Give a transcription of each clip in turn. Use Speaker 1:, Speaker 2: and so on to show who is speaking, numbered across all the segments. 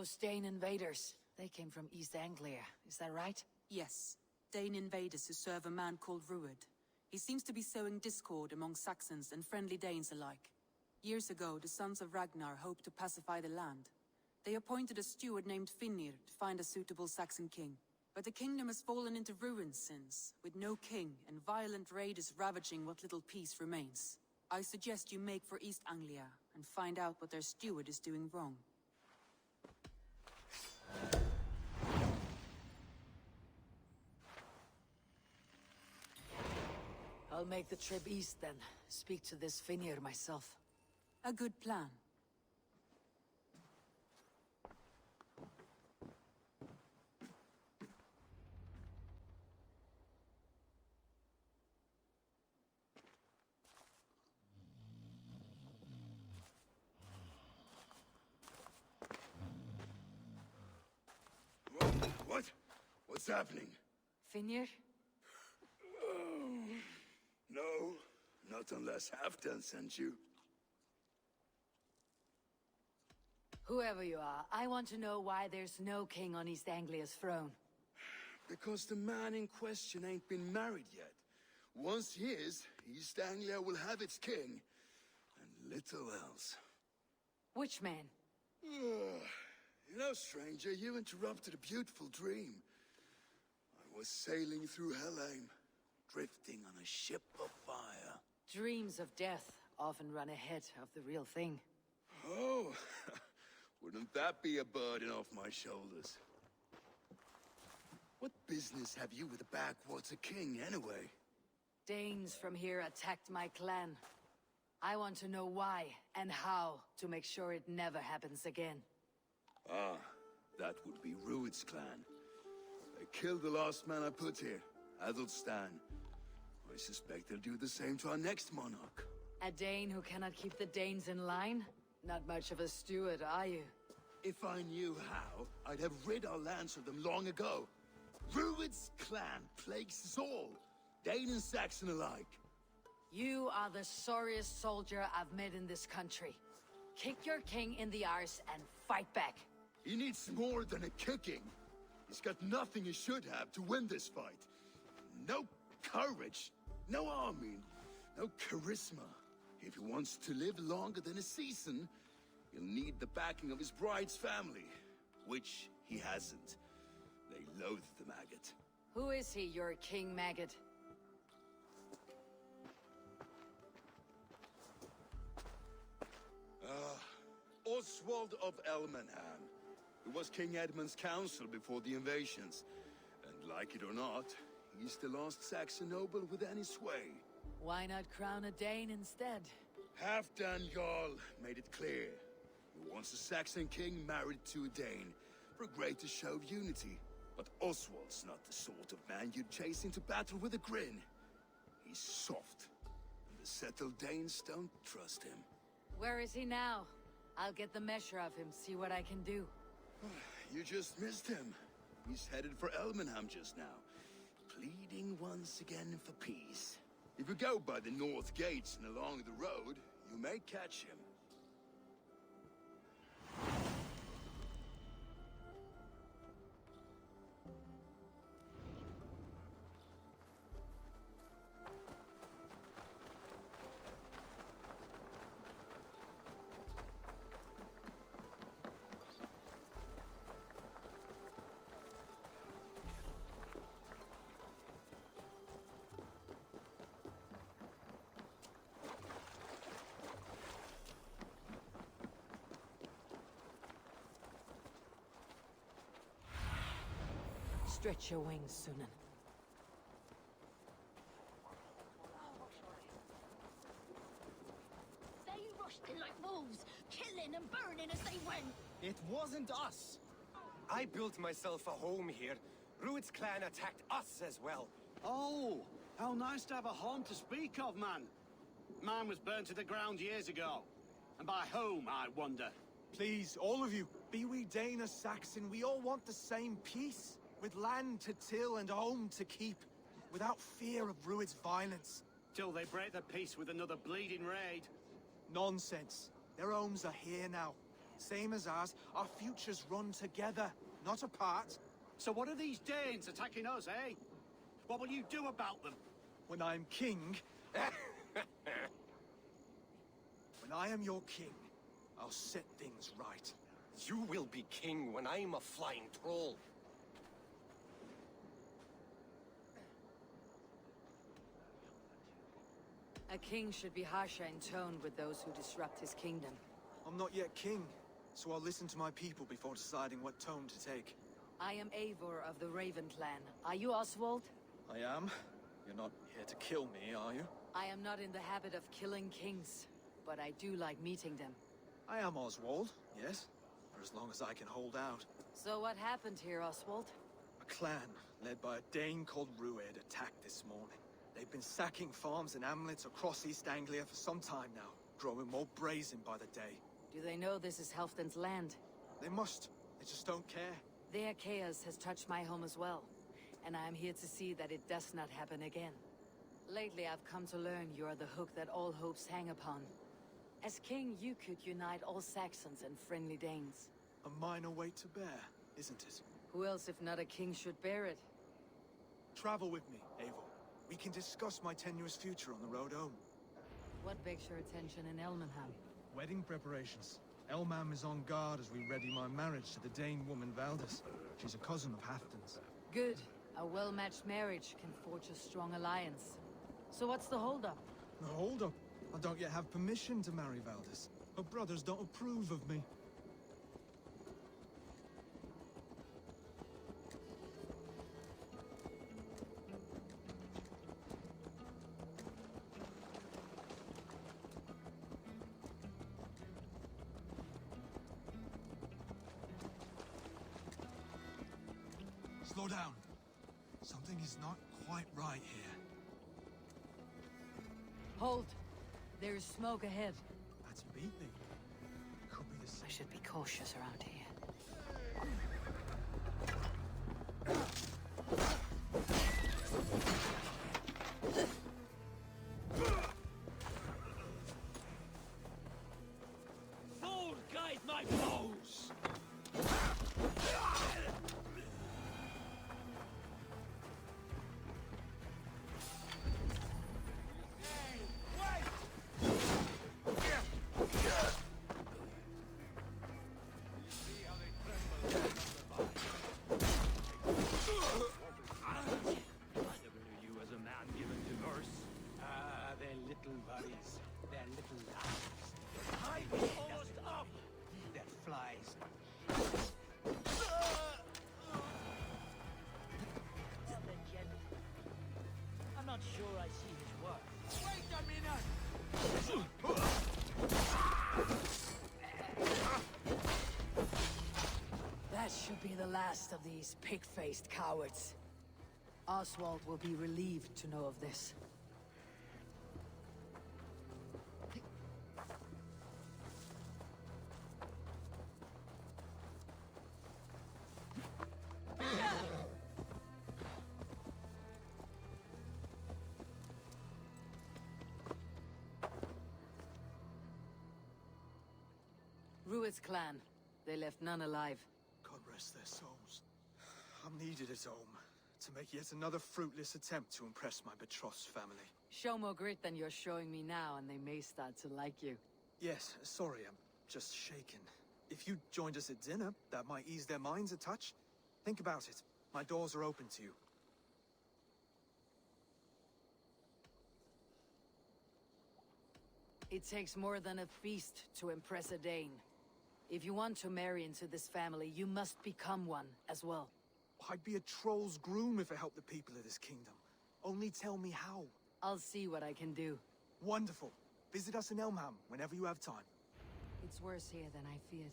Speaker 1: Those Thegn invaders, they came from East Anglia, is that right?
Speaker 2: Yes. Thegn invaders who serve a man called Ruud. He seems to be sowing discord among Saxons and friendly Danes alike. Years ago, the sons of Ragnar hoped to pacify the land. They appointed a steward named Finnr to find a suitable Saxon king. But the kingdom has fallen into ruins since, with no king and violent raiders ravaging what little peace remains. I suggest you make for East Anglia and find out what their steward is doing wrong.
Speaker 1: I'll make the trip east then. Speak to this Finnr myself.
Speaker 2: A good plan.
Speaker 3: What? What's happening?
Speaker 1: Finnr?
Speaker 3: No, not unless Halfdan sent you.
Speaker 1: Whoever you are, I want to know why there's no king on East Anglia's throne.
Speaker 3: Because the man in question ain't been married yet. Once he is, East Anglia will have its king, and little else.
Speaker 1: Which man?
Speaker 3: You know, stranger, you interrupted a beautiful dream. I was sailing through Helheim, drifting on a ship of fire.
Speaker 1: Dreams of death often run ahead of the real thing.
Speaker 3: Oh, wouldn't that be a burden off my shoulders? What business have you with the backwater king, anyway?
Speaker 1: Danes from here attacked my clan. I want to know why and how to make sure it never happens again.
Speaker 3: Ah, that would be Ruud's clan. They killed the last man I put here, Adelstan. I suspect they'll do the same to our next monarch.
Speaker 1: A Dane who cannot keep the Danes in line? Not much of a steward, are you?
Speaker 3: If I knew how, I'd have rid our lands of them long ago. Ruud's clan plagues us all, Dane and Saxon alike.
Speaker 1: You are the sorriest soldier I've met in this country. Kick your king in the arse and fight back.
Speaker 3: He needs more than a kicking. He's got nothing he should have to win this fight. No courage, no army, no charisma. If he wants to live longer than a season, he'll need the backing of his bride's family, which he hasn't. They loathe the maggot.
Speaker 1: Who is he, your king maggot?
Speaker 3: Oswald of Elmenham, who was King Edmund's counsel before the invasions. And like it or not, he's the last Saxon noble with any sway.
Speaker 1: Why not crown a Dane instead?
Speaker 3: Halfdan Jarl made it clear. He wants a Saxon king married to a Dane, for a greater show of unity. But Oswald's not the sort of man you'd chase into battle with a grin. He's soft, and the settled Danes don't trust him.
Speaker 1: Where is he now? I'll get the measure of him, see what I can do.
Speaker 3: You just missed him. He's headed for Elmenham just now, pleading once again for peace. If you go by the north gates and along the road, you may catch him.
Speaker 1: Stretch your wings, Sunan.
Speaker 4: They rushed in like wolves, killing and burning as they went.
Speaker 5: It wasn't us. I built myself a home here. Ruud's clan attacked us as well.
Speaker 6: Oh, how nice to have a home to speak of, man. Mine was burnt to the ground years ago. And by whom, I wonder?
Speaker 7: Please, all of you, be we Dane or Saxon, we all want the same peace. With land to till and home to keep, without fear of Ruud's violence.
Speaker 6: Till they break the peace with another bleeding raid.
Speaker 7: Nonsense. Their homes are here now. Same as ours. Our futures run together, not apart.
Speaker 6: So what are these Danes attacking us, eh? What will you do about them?
Speaker 7: When I'm king... When I am your king, I'll set things right.
Speaker 5: You will be king when I'm a flying troll.
Speaker 1: A king should be harsher in tone with those who disrupt his kingdom.
Speaker 7: I'm not yet king, so I'll listen to my people before deciding what tone to take.
Speaker 1: I am Eivor of the Raven clan. Are you Oswald?
Speaker 7: I am. You're not here to kill me, are you?
Speaker 1: I am not in the habit of killing kings, but I do like meeting them.
Speaker 7: I am Oswald, yes. For as long as I can hold out.
Speaker 1: So what happened here, Oswald?
Speaker 7: A clan, led by a Dane called Rued, attacked this morning. They've been sacking farms and hamlets across East Anglia for some time now, growing more brazen by the day.
Speaker 1: Do they know this is Halfdan's land?
Speaker 7: They must. They just don't care.
Speaker 1: Their chaos has touched my home as well, and I am here to see that it does not happen again. Lately, I've come to learn you are the hook that all hopes hang upon. As king, you could unite all Saxons and friendly Danes.
Speaker 7: A minor weight to bear, isn't it?
Speaker 1: Who else, if not a king, should bear it?
Speaker 7: Travel with me, Eivor. We can discuss my tenuous future on the road home.
Speaker 1: What begs your attention in Elmenham?
Speaker 7: Wedding preparations. Elmam is on guard as we ready my marriage to the Dane woman Valdis. She's a cousin of Halfdan's.
Speaker 1: Good. A well-matched marriage can forge a strong alliance. So what's the holdup?
Speaker 7: No, hold up. I don't yet have permission to marry Valdis. Her brothers don't approve of me. Slow down. Something is not quite right here.
Speaker 1: Hold. There is smoke ahead.
Speaker 7: That's beating. Could be the
Speaker 1: I
Speaker 7: same.
Speaker 1: should be cautious around here.
Speaker 6: Lord, guide my foes!
Speaker 4: I'm not sure I see his work. Wait a minute!
Speaker 1: That should be the last of these pig-faced cowards. Oswald will be relieved to know of this. Rued's clan. They left none alive.
Speaker 7: God rest their souls. I'm needed at home to make yet another fruitless attempt to impress my betrothed family.
Speaker 1: Show more grit than you're showing me now, and they may start to like you.
Speaker 7: Yes, sorry, I'm just shaken. If you joined us at dinner, that might ease their minds a touch. Think about it. My doors are open to you.
Speaker 1: It takes more than a feast to impress a Dane. If you want to marry into this family, you must become one as well.
Speaker 7: I'd be a troll's groom if I helped the people of this kingdom. Only tell me how.
Speaker 1: I'll see what I can do.
Speaker 7: Wonderful. Visit us in Elmham whenever you have time.
Speaker 1: It's worse here than I feared.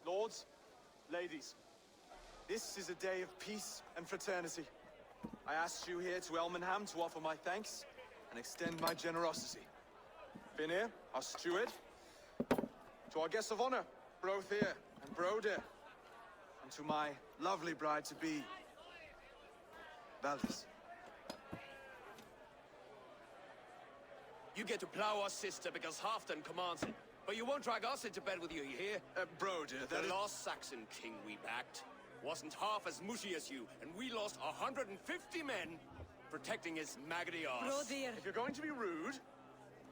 Speaker 7: Lords, ladies, this is a day of peace and fraternity. I asked you here to Elmenham to offer my thanks and extend my generosity. Finir, our steward, to our guests of honor, Brothir and Brodir, and to my lovely bride-to-be, Valdis.
Speaker 8: You get to plow our sister because Halfdan commands it. But you won't drag us into bed with you, you hear?
Speaker 7: Broder,
Speaker 8: The last Saxon king we backed wasn't half as mushy as you, and we lost 150 men protecting his maggoty arse.
Speaker 7: If you're going to be rude,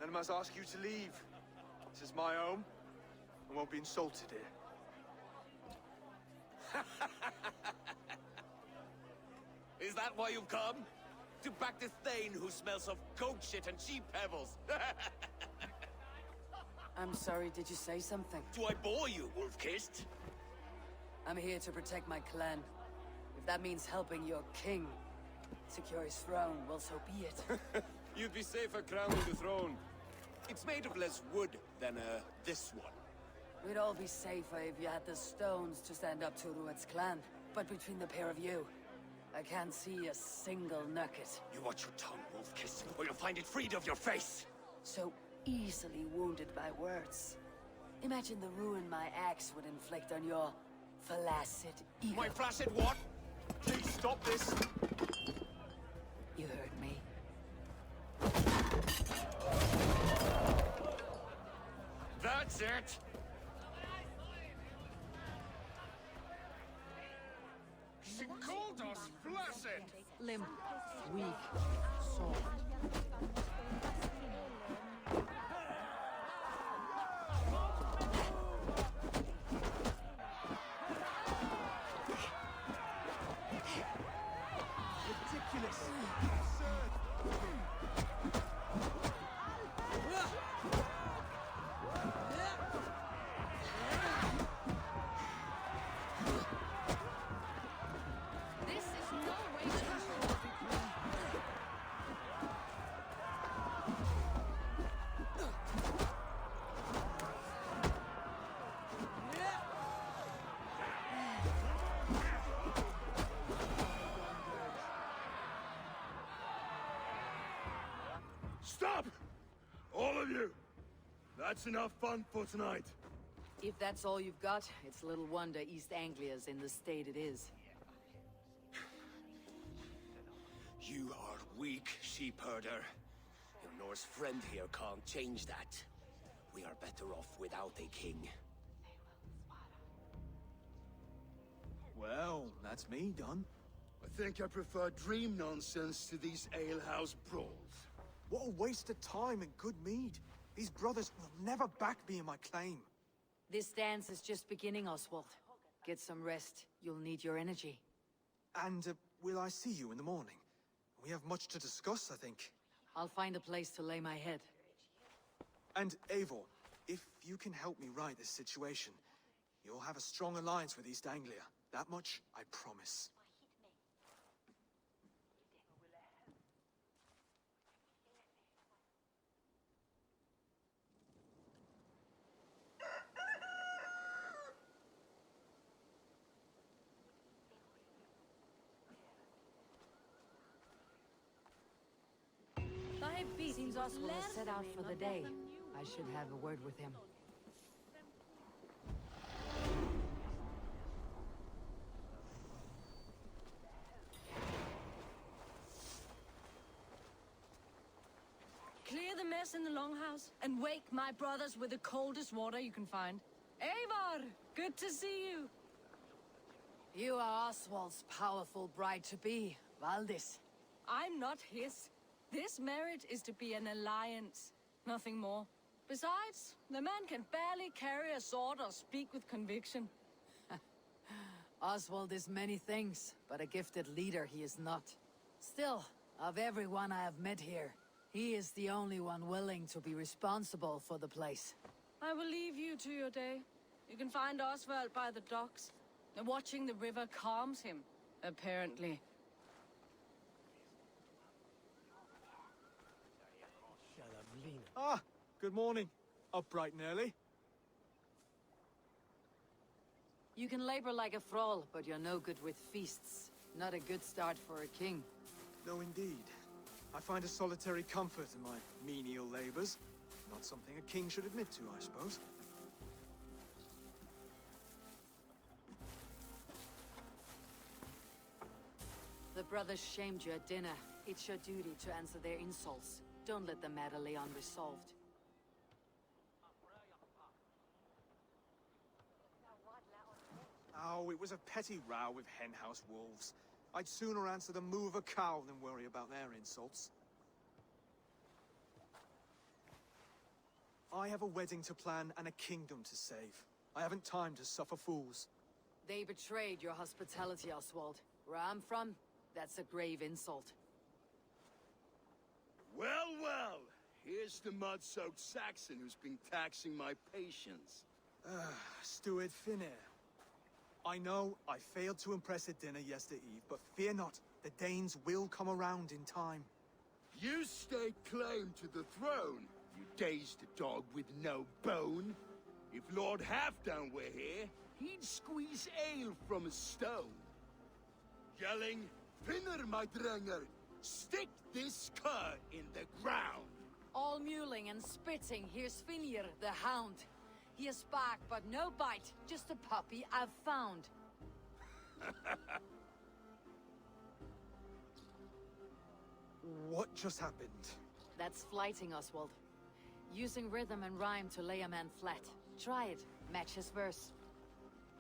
Speaker 7: then I must ask you to leave. This is my home. I won't be insulted here.
Speaker 8: Is that why you've come? To back this Thegn who smells of goat shit and sheep pebbles?
Speaker 1: I'm sorry, did you say something?
Speaker 8: Do I bore you, wolf-kissed?
Speaker 1: I'm here to protect my clan. If that means helping your king secure his throne, well, so be it.
Speaker 8: You'd be safer crowning the throne. It's made of less wood than, this one.
Speaker 1: We'd all be safer if you had the stones to stand up to Rued's clan. But between the pair of you, I can't see a single nugget.
Speaker 8: You watch your tongue, wolf-kiss, or you'll find it freed of your face.
Speaker 1: So easily wounded by words. Imagine the ruin my axe would inflict on your flaccid ego.
Speaker 8: My flaccid what?
Speaker 7: Please stop this.
Speaker 1: You heard me.
Speaker 8: That's it!
Speaker 3: She called us flaccid!
Speaker 1: Limp, weak, soft.
Speaker 7: Ridiculous.
Speaker 1: This is no way to control the queen.
Speaker 3: Stop! All of you! That's enough fun for tonight.
Speaker 1: If that's all you've got, it's little wonder East Anglia's in the state it is.
Speaker 8: You are weak, sheep herder. Your Norse friend here can't change that. We are better off without a king.
Speaker 7: Well, that's me done.
Speaker 3: I think I prefer dream nonsense to these alehouse brawls.
Speaker 7: What a waste of time and good mead. These brothers will never back me in my claim.
Speaker 1: This dance is just beginning, Oswald. Get some rest. You'll need your energy.
Speaker 7: And will I see you in the morning? We have much to discuss, I think.
Speaker 1: I'll find a place to lay my head.
Speaker 7: And Eivor, if you can help me right this situation, you'll have a strong alliance with East Anglia. That much, I promise.
Speaker 1: Seems Oswald has set out for the day. I should have a word with him.
Speaker 9: Clear the mess in the longhouse and wake my brothers with the coldest water you can find. Eivor, good to see you.
Speaker 1: You are Oswald's powerful bride-to-be, Valdis.
Speaker 9: I'm not his. This marriage is to be an alliance, nothing more. Besides, the man can barely carry a sword or speak with conviction.
Speaker 1: Oswald is many things, but a gifted leader he is not. Still, of everyone I have met here, he is the only one willing to be responsible for the place.
Speaker 9: I will leave you to your day. You can find Oswald by the docks. Watching the river calms him, apparently.
Speaker 7: Ah, good morning. Up bright and early.
Speaker 1: You can labor like a thrall, but you're no good with feasts. Not a good start for a king.
Speaker 7: No, indeed. I find a solitary comfort in my menial labors. Not something a king should admit to, I suppose.
Speaker 1: The brothers shamed you at dinner. It's your duty to answer their insults. Don't let the matter lay unresolved.
Speaker 7: Oh, it was a petty row with henhouse wolves. I'd sooner answer the moo of a cow than worry about their insults. I have a wedding to plan and a kingdom to save. I haven't time to suffer fools.
Speaker 1: They betrayed your hospitality, Oswald. Where I'm from, that's a grave insult.
Speaker 3: Well, well. Here's the mud-soaked Saxon who's been taxing my patience.
Speaker 7: Steward Finnair. I know I failed to impress at dinner yesterday eve, but fear not, the Danes will come around in time.
Speaker 3: You stake claim to the throne, you dazed dog with no bone. If Lord Halfdown were here, he'd squeeze ale from a stone. Yelling, Finner, my drenger, stick this cur in the ground.
Speaker 1: All mewling and spitting, here's Finir, the hound. He has bark, but no bite. Just a puppy I've found.
Speaker 7: What just happened?
Speaker 1: That's flighting, Oswald. Using rhythm and rhyme to lay a man flat. Try it. Match his verse.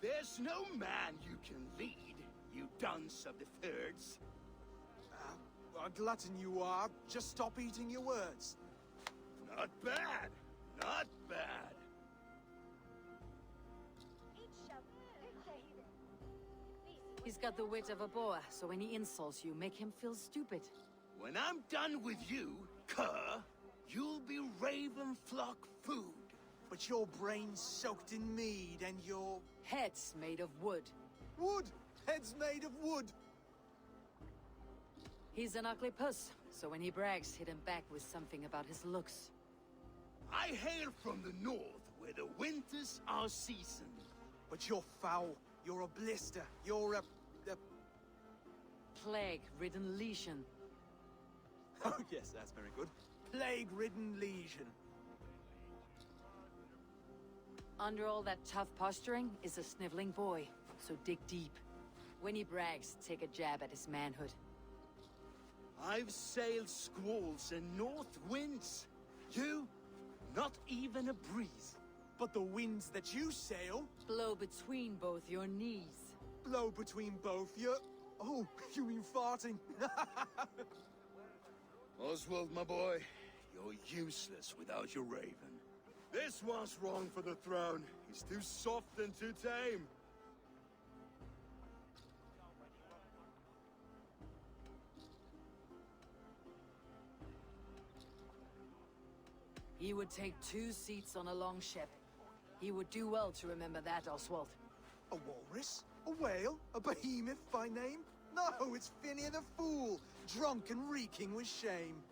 Speaker 3: There's no man you can lead, you dunce of the thirds.
Speaker 7: A glutton you are. Just stop eating your words.
Speaker 3: Not bad. Not bad.
Speaker 1: He's got the wit of a boa, so when he insults you, make him feel stupid.
Speaker 3: When I'm done with you, cur, you'll be raven flock food.
Speaker 7: But your brain's soaked in mead and your...
Speaker 1: Head's made of wood.
Speaker 7: Wood! Head's made of wood!
Speaker 1: He's an ugly puss, so when he brags, hit him back with something about his looks.
Speaker 3: I hail from the north, where the winters are seasoned.
Speaker 7: But you're foul. You're a blister. You're a...
Speaker 1: Plague-ridden legion.
Speaker 7: Oh yes, that's very good. Plague-ridden legion.
Speaker 1: Under all that tough posturing is a sniveling boy, so dig deep. When he brags, take a jab at his manhood.
Speaker 3: I've sailed squalls and north winds. You, not even a breeze.
Speaker 7: But the winds that you sail...
Speaker 1: Blow between both your knees.
Speaker 7: Blow between both your... Oh, you mean farting?
Speaker 3: Oswald, my boy, you're useless without your raven. This one's wrong for the throne. He's too soft and too tame.
Speaker 1: He would take 2 seats on a longship. He would do well to remember that, Oswald.
Speaker 7: A walrus? A whale? A behemoth by name? No, it's Finnear the Fool, drunk and reeking with shame.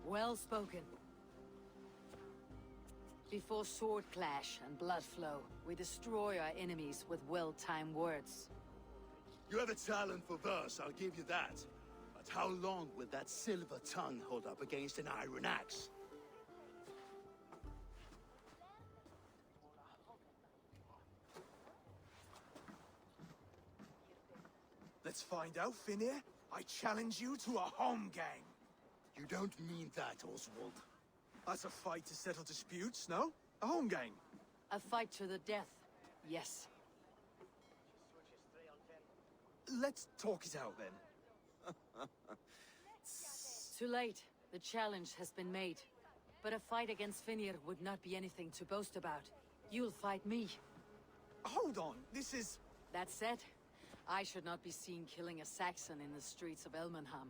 Speaker 1: Well spoken. Before sword clash and blood flow, we destroy our enemies with well-timed words.
Speaker 3: You have a talent for verse, I'll give you that. But how long will that silver tongue hold up against an iron axe?
Speaker 7: Let's find out, Finnear. I challenge you to a home gang.
Speaker 3: You don't mean that, Oswald.
Speaker 7: That's a fight to settle disputes, no? A home gang.
Speaker 1: A fight to the death, yes.
Speaker 7: Let's talk it out, then.
Speaker 1: Too late. The challenge has been made. But a fight against Finnear would not be anything to boast about. You'll fight me.
Speaker 7: Hold on, this is...
Speaker 1: That said, I should not be seen killing a Saxon in the streets of Elmenham.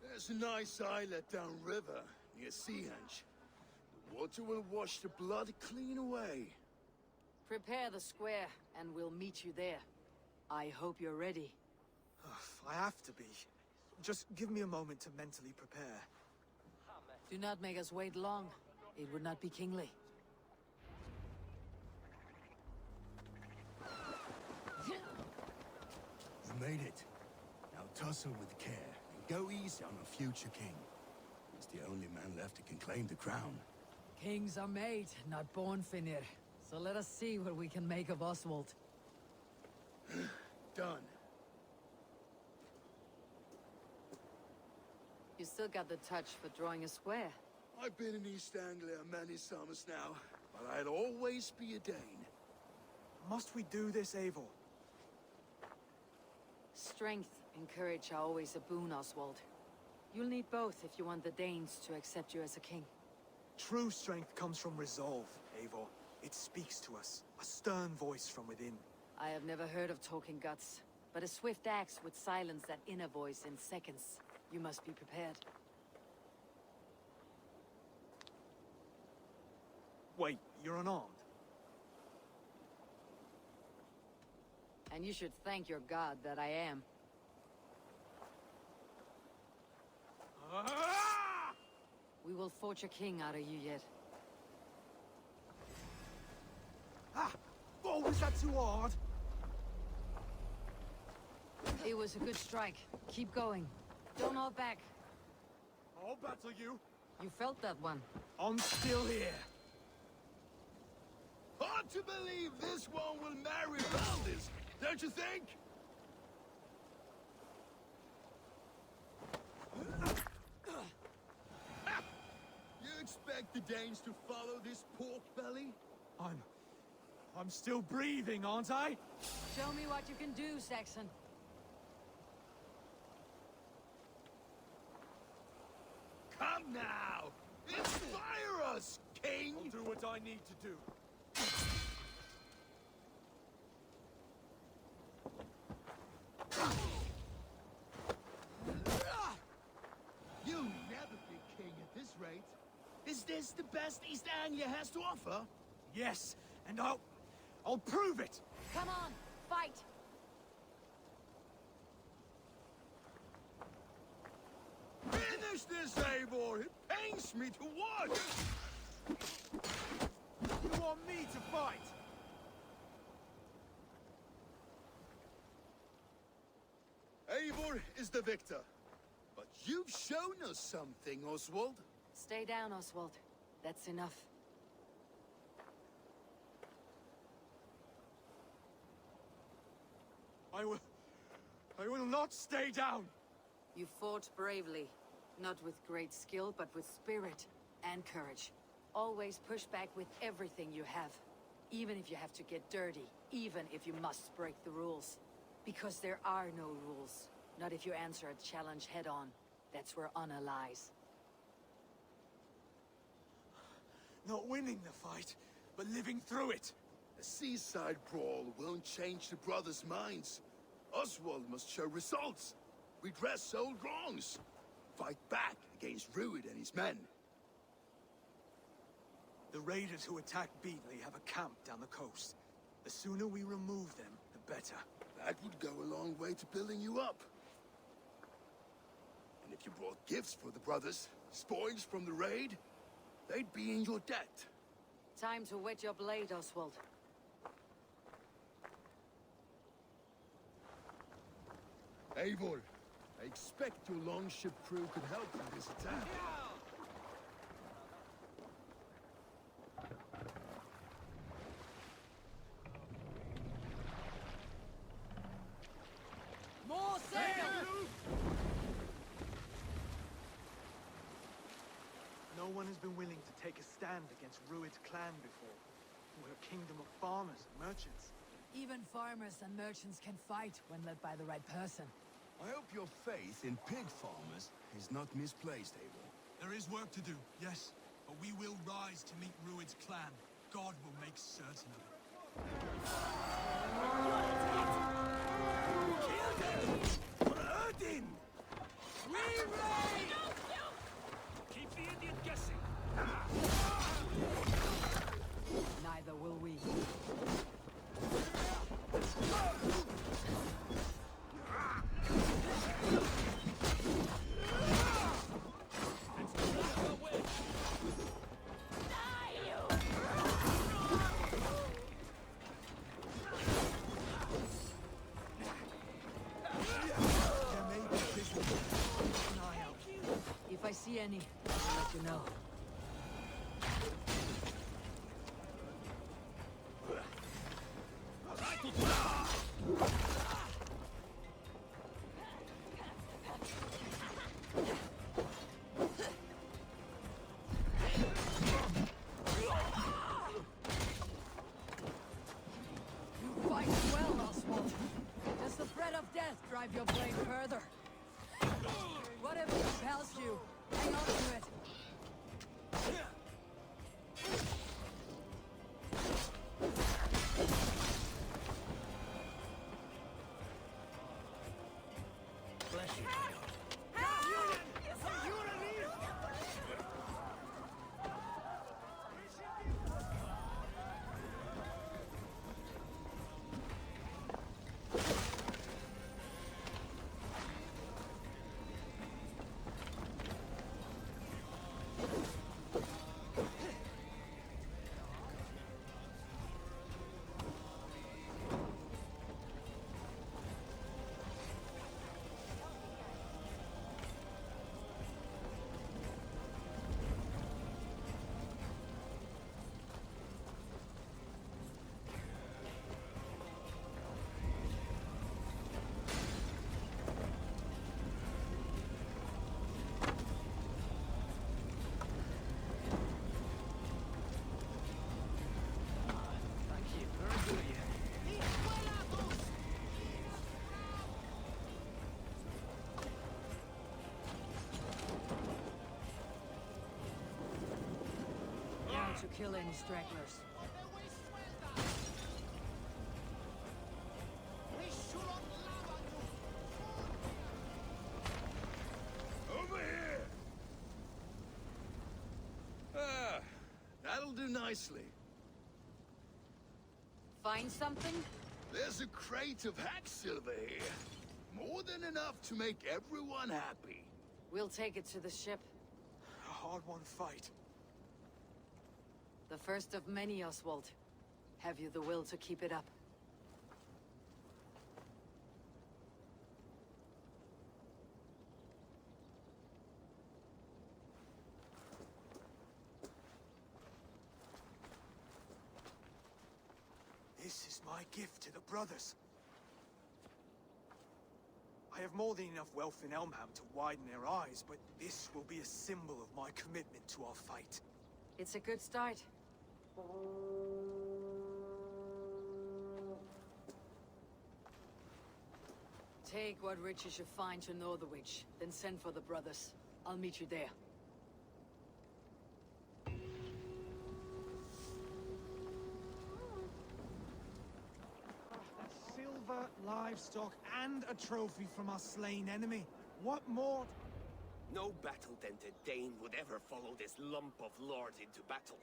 Speaker 3: There's a nice islet downriver, near Seahenge. The water will wash the blood clean away.
Speaker 1: Prepare the square, and we'll meet you there. I hope you're ready.
Speaker 7: I have to be. Just give me a moment to mentally prepare.
Speaker 1: Do not make us wait long. It would not be kingly.
Speaker 3: You made it. Now tussle with care, and go easy on a future king. He's the only man left who can claim the crown.
Speaker 1: Kings are made, not born, Finnear. So let us see what we can make of Oswald.
Speaker 3: Done.
Speaker 1: You still got the touch for drawing a square.
Speaker 3: I've been in East Anglia many summers now, but I'll always be a Dane.
Speaker 7: Must we do this, Eivor?
Speaker 1: Strength and courage are always a boon, Oswald. You'll need both if you want the Danes to accept you as a king.
Speaker 7: True strength comes from resolve, Eivor. It speaks to us, a stern voice from within.
Speaker 1: I have never heard of talking guts, but a swift axe would silence that inner voice in seconds. You must be prepared.
Speaker 7: Wait, you're unarmed?
Speaker 1: And you should thank your god that I am. We will forge a king out of you yet.
Speaker 7: Ah! Oh, was that too hard?
Speaker 1: It was a good strike. Keep going. Don't hold back.
Speaker 7: I'll battle you.
Speaker 1: You felt that one.
Speaker 7: I'm still here.
Speaker 3: Hard to believe this one will marry Valdis, don't you think? You expect the Danes to follow this pork belly?
Speaker 7: I'm still breathing, aren't I?
Speaker 1: Show me what you can do, Saxon.
Speaker 3: Come now! Inspire us, King!
Speaker 7: I'll do what I need to do.
Speaker 3: You'll never be king at this rate. Is this the best East Anglia has to offer?
Speaker 7: Yes, and I'll prove it!
Speaker 1: Come on, fight!
Speaker 3: Finish this, Eivor! It pains me to watch!
Speaker 7: You want me to fight?
Speaker 3: Eivor is the victor. But you've shown us something, Oswald.
Speaker 1: Stay down, Oswald. That's enough.
Speaker 7: I will not stay down!
Speaker 1: You fought bravely. Not with great skill, but with spirit and courage. Always push back with everything you have. Even if you have to get dirty. Even if you must break the rules. Because there are no rules. Not if you answer a challenge head-on. That's where honor lies.
Speaker 7: Not winning the fight, but living through it.
Speaker 3: A seaside brawl won't change the brothers' minds. Oswald must show results. Redress old wrongs. Fight back against Rued and his men.
Speaker 7: The raiders who attacked Beatley have a camp down the coast. The sooner we remove them, the better.
Speaker 3: That would go a long way to building you up. And if you brought gifts for the brothers, spoils from the raid, they'd be in your debt.
Speaker 1: Time to wet your blade, Oswald.
Speaker 3: Eivor, I expect your longship crew could help in this attack.
Speaker 4: More sail!
Speaker 7: No one has been willing to take a stand against Rued's clan before. We're a kingdom of farmers and merchants.
Speaker 1: Even farmers and merchants can fight when led by the right person.
Speaker 3: I hope your faith in pig farmers is not misplaced, Eivor.
Speaker 10: There is work to do, yes. But we will rise to meet Rued's clan. God will make certain of it.
Speaker 8: Kill them! Odin!
Speaker 4: We raid!
Speaker 8: Keep the Indian guessing.
Speaker 1: Neither will we. If I see any, I'll let you know. to kill any stragglers.
Speaker 3: Over here! Ah, that'll do nicely.
Speaker 1: Find something?
Speaker 3: There's a crate of hack silver here. More than enough to make everyone happy.
Speaker 1: We'll take it to the ship.
Speaker 7: A hard-won fight.
Speaker 1: The first of many, Oswald. Have you the will to keep it up?
Speaker 7: This is my gift to the brothers. I have more than enough wealth in Elmham to widen their eyes, but this will be a symbol of my commitment to our fight.
Speaker 1: It's a good start. Take what riches you find to Northwich, then send for the brothers. I'll meet you there.
Speaker 10: Silver, livestock, and a trophy from our slain enemy. What more?
Speaker 8: No battle-dented Thegn would ever follow this lump of lord into battle.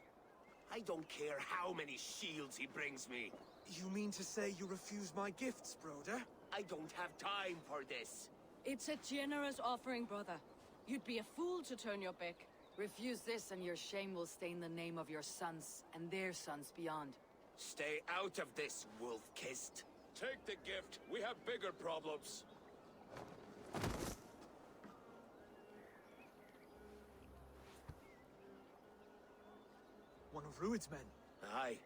Speaker 8: I don't care how many shields he brings me.
Speaker 7: You mean to say you refuse my gifts, brother?
Speaker 8: I don't have time for this.
Speaker 9: It's a generous offering, brother. You'd be a fool to turn your back.
Speaker 1: Refuse this and your shame will stain the name of your sons and their sons beyond.
Speaker 8: Stay out of this, wolf-kissed.
Speaker 11: Take the gift. We have bigger problems.
Speaker 7: One of Rued's men.
Speaker 8: Aye.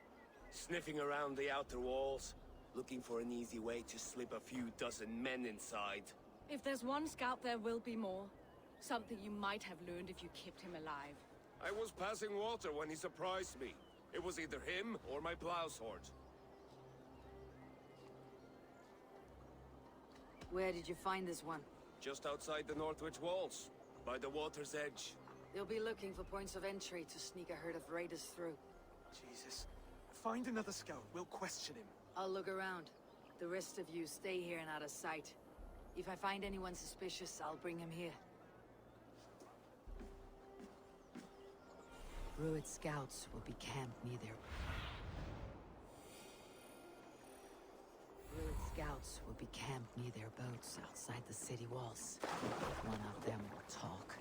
Speaker 8: Sniffing around the outer walls, looking for an easy way to slip a few dozen men inside.
Speaker 9: If there's one scout, there will be more. Something you might have learned if you kept him alive.
Speaker 11: I was passing water when he surprised me. It was either him or my plow sword.
Speaker 1: Where did you find this one?
Speaker 11: Just outside the Northwich walls, by the water's edge.
Speaker 1: They'll be looking for points of entry to sneak a herd of raiders through.
Speaker 7: Jesus. Find another scout. We'll question him.
Speaker 1: I'll look around. The rest of you stay here and out of sight. If I find anyone suspicious, I'll bring him here. Rued scouts will be camped near their... Rued scouts will be camped near their boats outside the city walls. One of them will talk.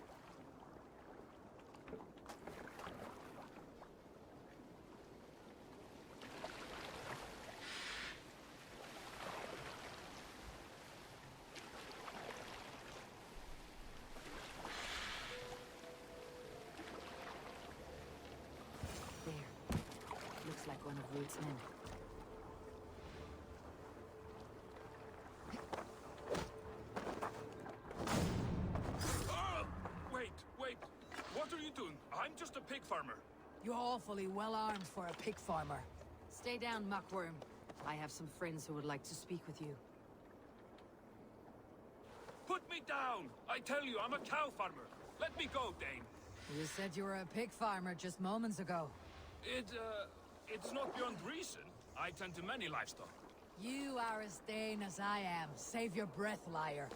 Speaker 1: There. Looks like one of Rued's men.
Speaker 11: Wait. What are you doing? I'm just a pig farmer.
Speaker 1: You're awfully well armed for a pig farmer. Stay down, muckworm. I have some friends who would like to speak with you.
Speaker 11: Put me down! I tell you, I'm a cow farmer. Let me go, Dane.
Speaker 1: You said you were a pig farmer just moments ago.
Speaker 11: It's not beyond reason. I tend to many livestock.
Speaker 1: You are as Dane as I am. Save your breath, liar.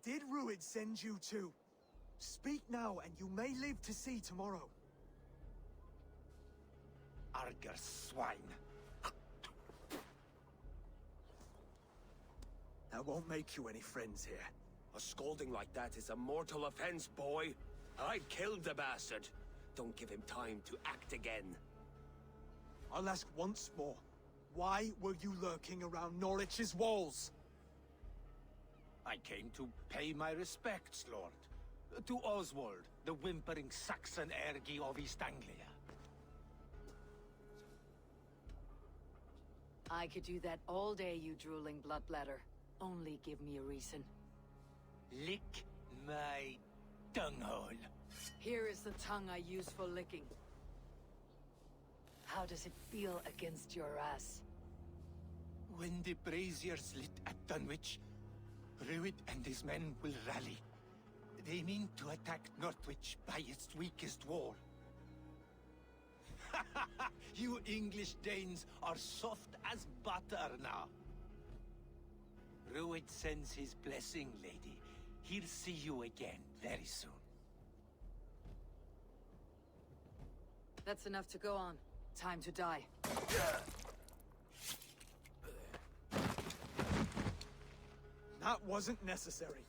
Speaker 7: Did Rued send you too? Speak now, and you may live to see tomorrow.
Speaker 5: Arger swine.
Speaker 7: That won't make you any friends here.
Speaker 8: A scolding like that is a mortal offense, boy. I'd killed the bastard. Don't give him time to act again.
Speaker 7: I'll ask once more. Why were you lurking around Norwich's walls?
Speaker 4: I came to pay my respects, Lord. To Oswald, the whimpering Saxon ergi of East Anglia.
Speaker 1: I could do that all day, you drooling bloodbladder. Only give me a reason.
Speaker 4: Lick my dunghole.
Speaker 1: Here is the tongue I use for licking. How does it feel against your ass?
Speaker 4: When the braziers lit at Dunwich, Rued and his men will rally. They mean to attack Northwich by its weakest wall. You English Danes are soft as butter now. Rued sends his blessing, lady. He'll see you again very soon.
Speaker 1: That's enough to go on. Time to die.
Speaker 7: That wasn't necessary.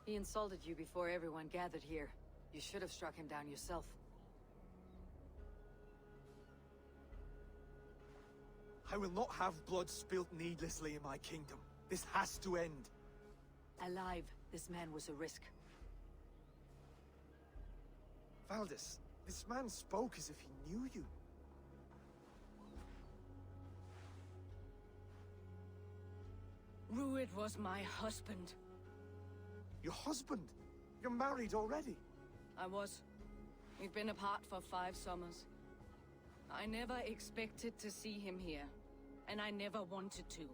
Speaker 1: He insulted you before everyone gathered here. You should have struck him down yourself.
Speaker 7: I will not have blood spilt needlessly in my kingdom. This has to end.
Speaker 1: Alive, this man was a risk.
Speaker 7: Valdis, this man spoke as if he knew you.
Speaker 9: Rued was my husband.
Speaker 7: Your husband? You're married already?
Speaker 9: I was. We've been apart for 5 summers. I never expected to see him here, and I never wanted to.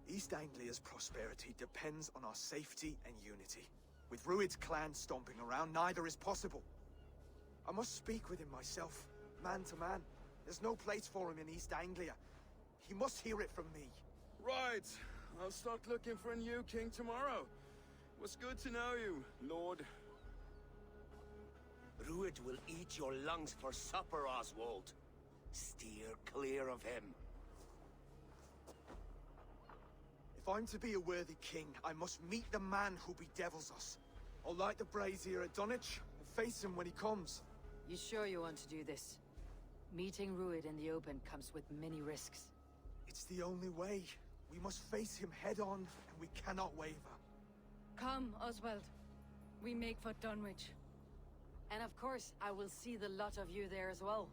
Speaker 7: East Anglia's prosperity depends on our safety and unity. With Rued's clan stomping around, neither is possible. I must speak with him myself, man to man. There's no place for him in East Anglia. He must hear it from me.
Speaker 11: Right. I'll start looking for a new king tomorrow. It was good to know you, Lord.
Speaker 8: Rued will eat your lungs for supper, Oswald. Steer clear of him.
Speaker 7: If I'm to be a worthy king, I must meet the man who bedevils us. I'll light the brazier at Dunwich and face him when he comes.
Speaker 1: You sure you want to do this? Meeting Rued in the open comes with many risks.
Speaker 7: It's the only way. We must face him head-on, and we cannot waver.
Speaker 9: Come, Oswald. We make for Dunwich.
Speaker 1: And of course, I will see the lot of you there as well.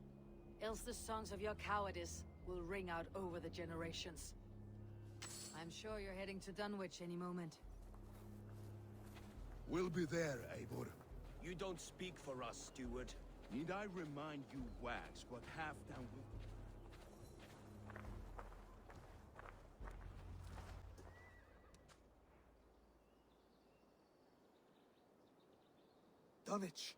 Speaker 1: Else the songs of your cowardice will ring out over the generations. I'm sure you're heading to Dunwich any moment.
Speaker 3: We'll be there, Eivor.
Speaker 8: You don't speak for us, steward.
Speaker 3: Need I remind you, wags, what half-down will...
Speaker 7: Dunwich.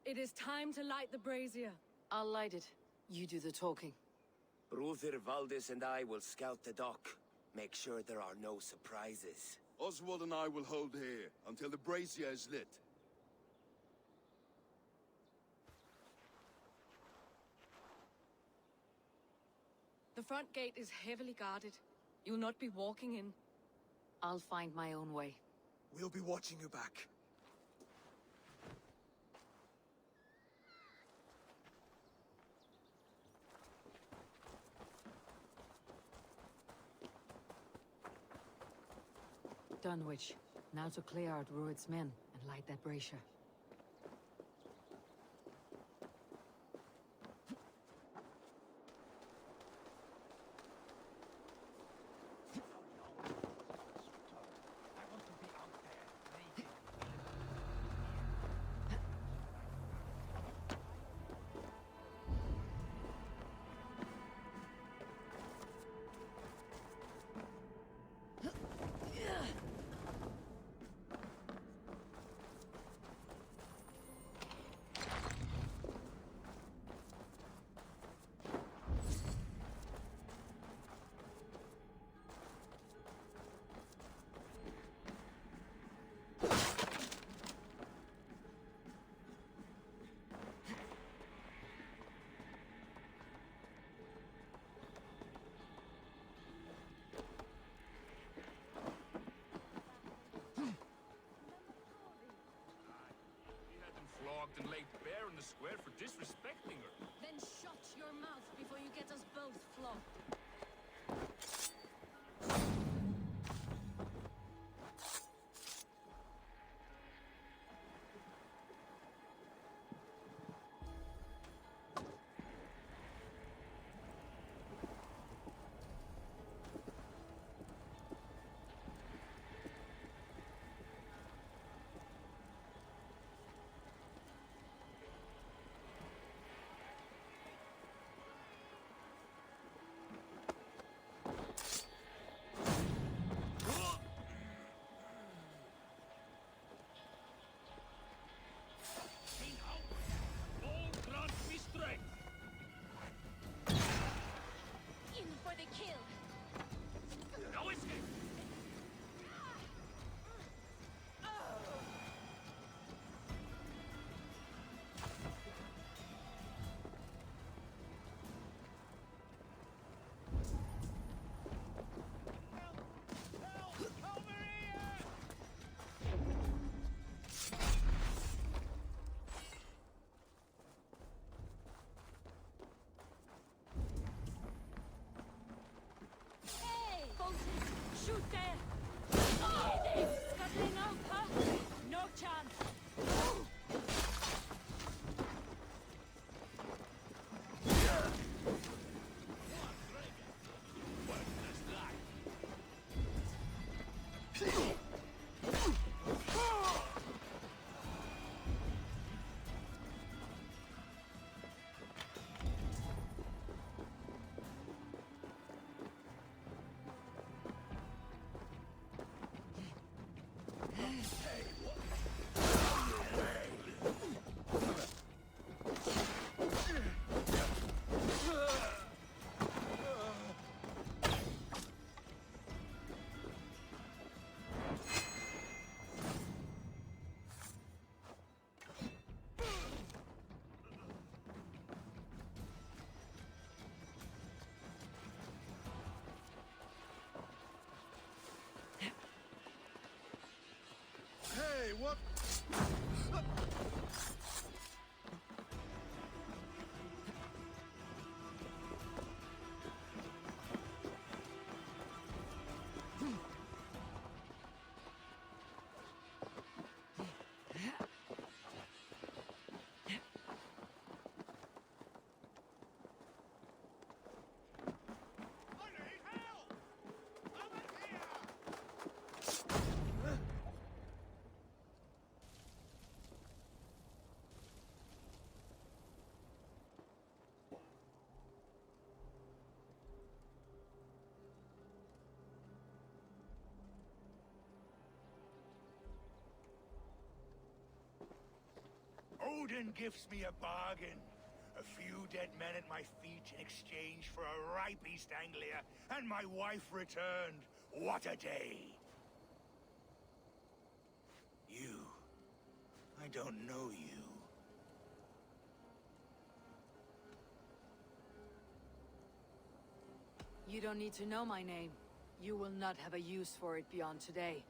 Speaker 9: It is time to light the brazier.
Speaker 1: I'll light it. You do the talking.
Speaker 8: Brother Valdis and I will scout the dock. Make sure there are no surprises.
Speaker 3: Oswald and I will hold here until the brazier is lit.
Speaker 9: The front gate is heavily guarded. You'll not be walking in.
Speaker 1: I'll find my own way.
Speaker 7: We'll be watching you back.
Speaker 1: Dunwich. Now to clear out Rued's men and light that brazier.
Speaker 12: walked and laid bare in the square for disrespecting her.
Speaker 9: Then shut your mouth before you get us both flogged.
Speaker 13: In for the kill.
Speaker 12: No escape!
Speaker 9: Hey! Bolton, shoot there! Oh! Scuttling out, huh? No chance.
Speaker 3: Hey, what?
Speaker 14: Odin gives me a bargain. A few dead men at my feet in exchange for a ripe East Anglia, and my wife returned. What a day! You. I don't know you.
Speaker 1: You don't need to know my name. You will not have a use for it beyond today.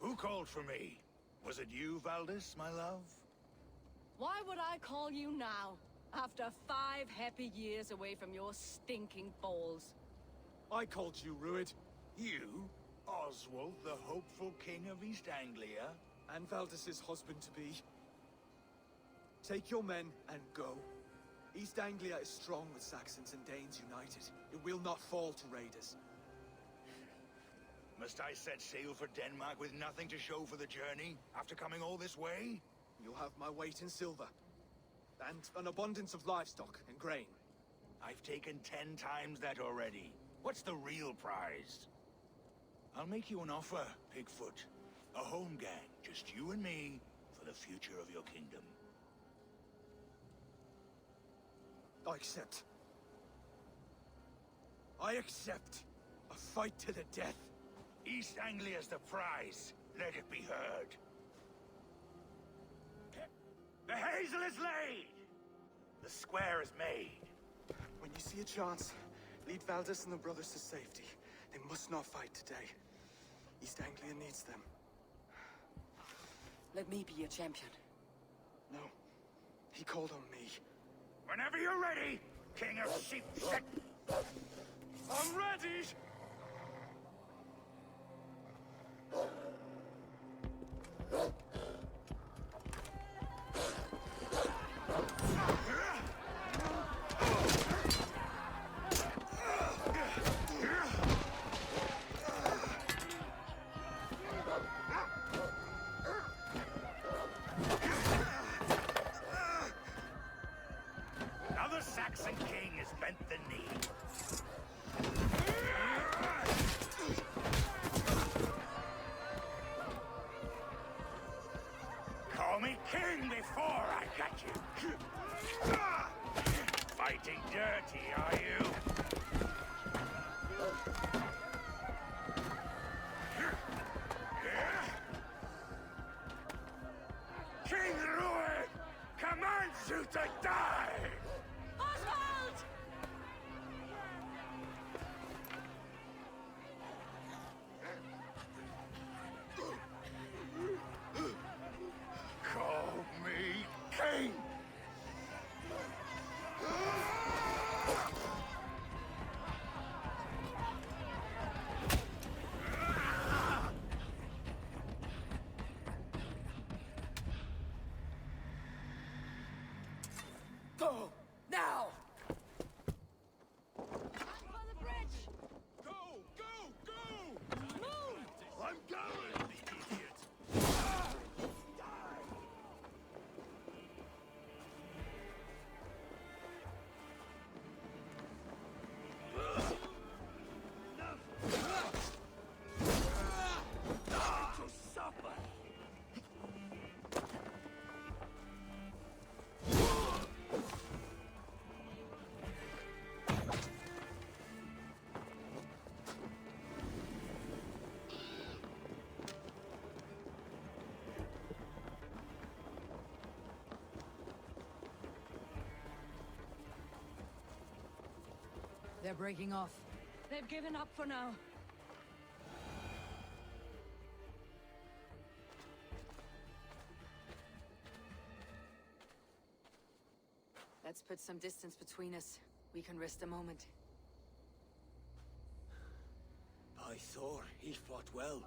Speaker 14: Who called for me? Was it you, Valdis, my love?
Speaker 9: Why would I call you now? After 5 happy years away from your stinking balls.
Speaker 7: I called you, Rued.
Speaker 14: You? Oswald, the hopeful king of East Anglia?
Speaker 7: And Valdis's husband-to-be. Take your men and go. East Anglia is strong with Saxons and Danes united. It will not fall to raiders.
Speaker 14: Must I set sail for Denmark with nothing to show for the journey, after coming all this way?
Speaker 7: You'll have my weight in silver. And an abundance of livestock and grain.
Speaker 14: I've taken 10 times that already. What's the real prize? I'll make you an offer, Pigfoot. A home gang, just you and me, for the future of your kingdom.
Speaker 7: I accept. I accept. A fight to the death.
Speaker 14: East Anglia's the prize. Let it be heard. The hazel is laid! The square is made.
Speaker 7: When you see a chance, lead Valdis and the brothers to safety. They must not fight today. East Anglia needs them.
Speaker 2: Let me be your champion.
Speaker 7: No. He called on me.
Speaker 14: Whenever you're ready, King of Sheep.
Speaker 7: I'm ready!
Speaker 14: Another Saxon king has bent the knee. Call me king before I got you. Fighting dirty, are you? King Rued commands you to die!
Speaker 9: Oswald!
Speaker 14: Call me king!
Speaker 1: Go! Now!
Speaker 9: For the bridge!
Speaker 11: Go! Go! Go!
Speaker 9: Move!
Speaker 3: I'm going!
Speaker 1: They're breaking off.
Speaker 9: They've given up for now.
Speaker 1: Let's put some distance between us. We can rest a moment.
Speaker 8: By Thor, he fought well.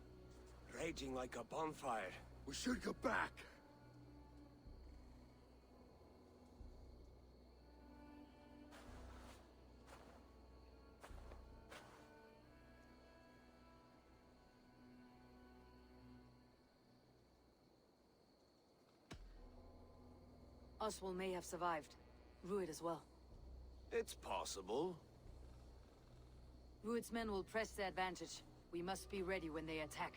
Speaker 8: Raging like a bonfire.
Speaker 3: We should go back.
Speaker 1: Oswald may have survived. Rued as well.
Speaker 8: It's possible.
Speaker 1: Rued's men will press the advantage. We must be ready when they attack.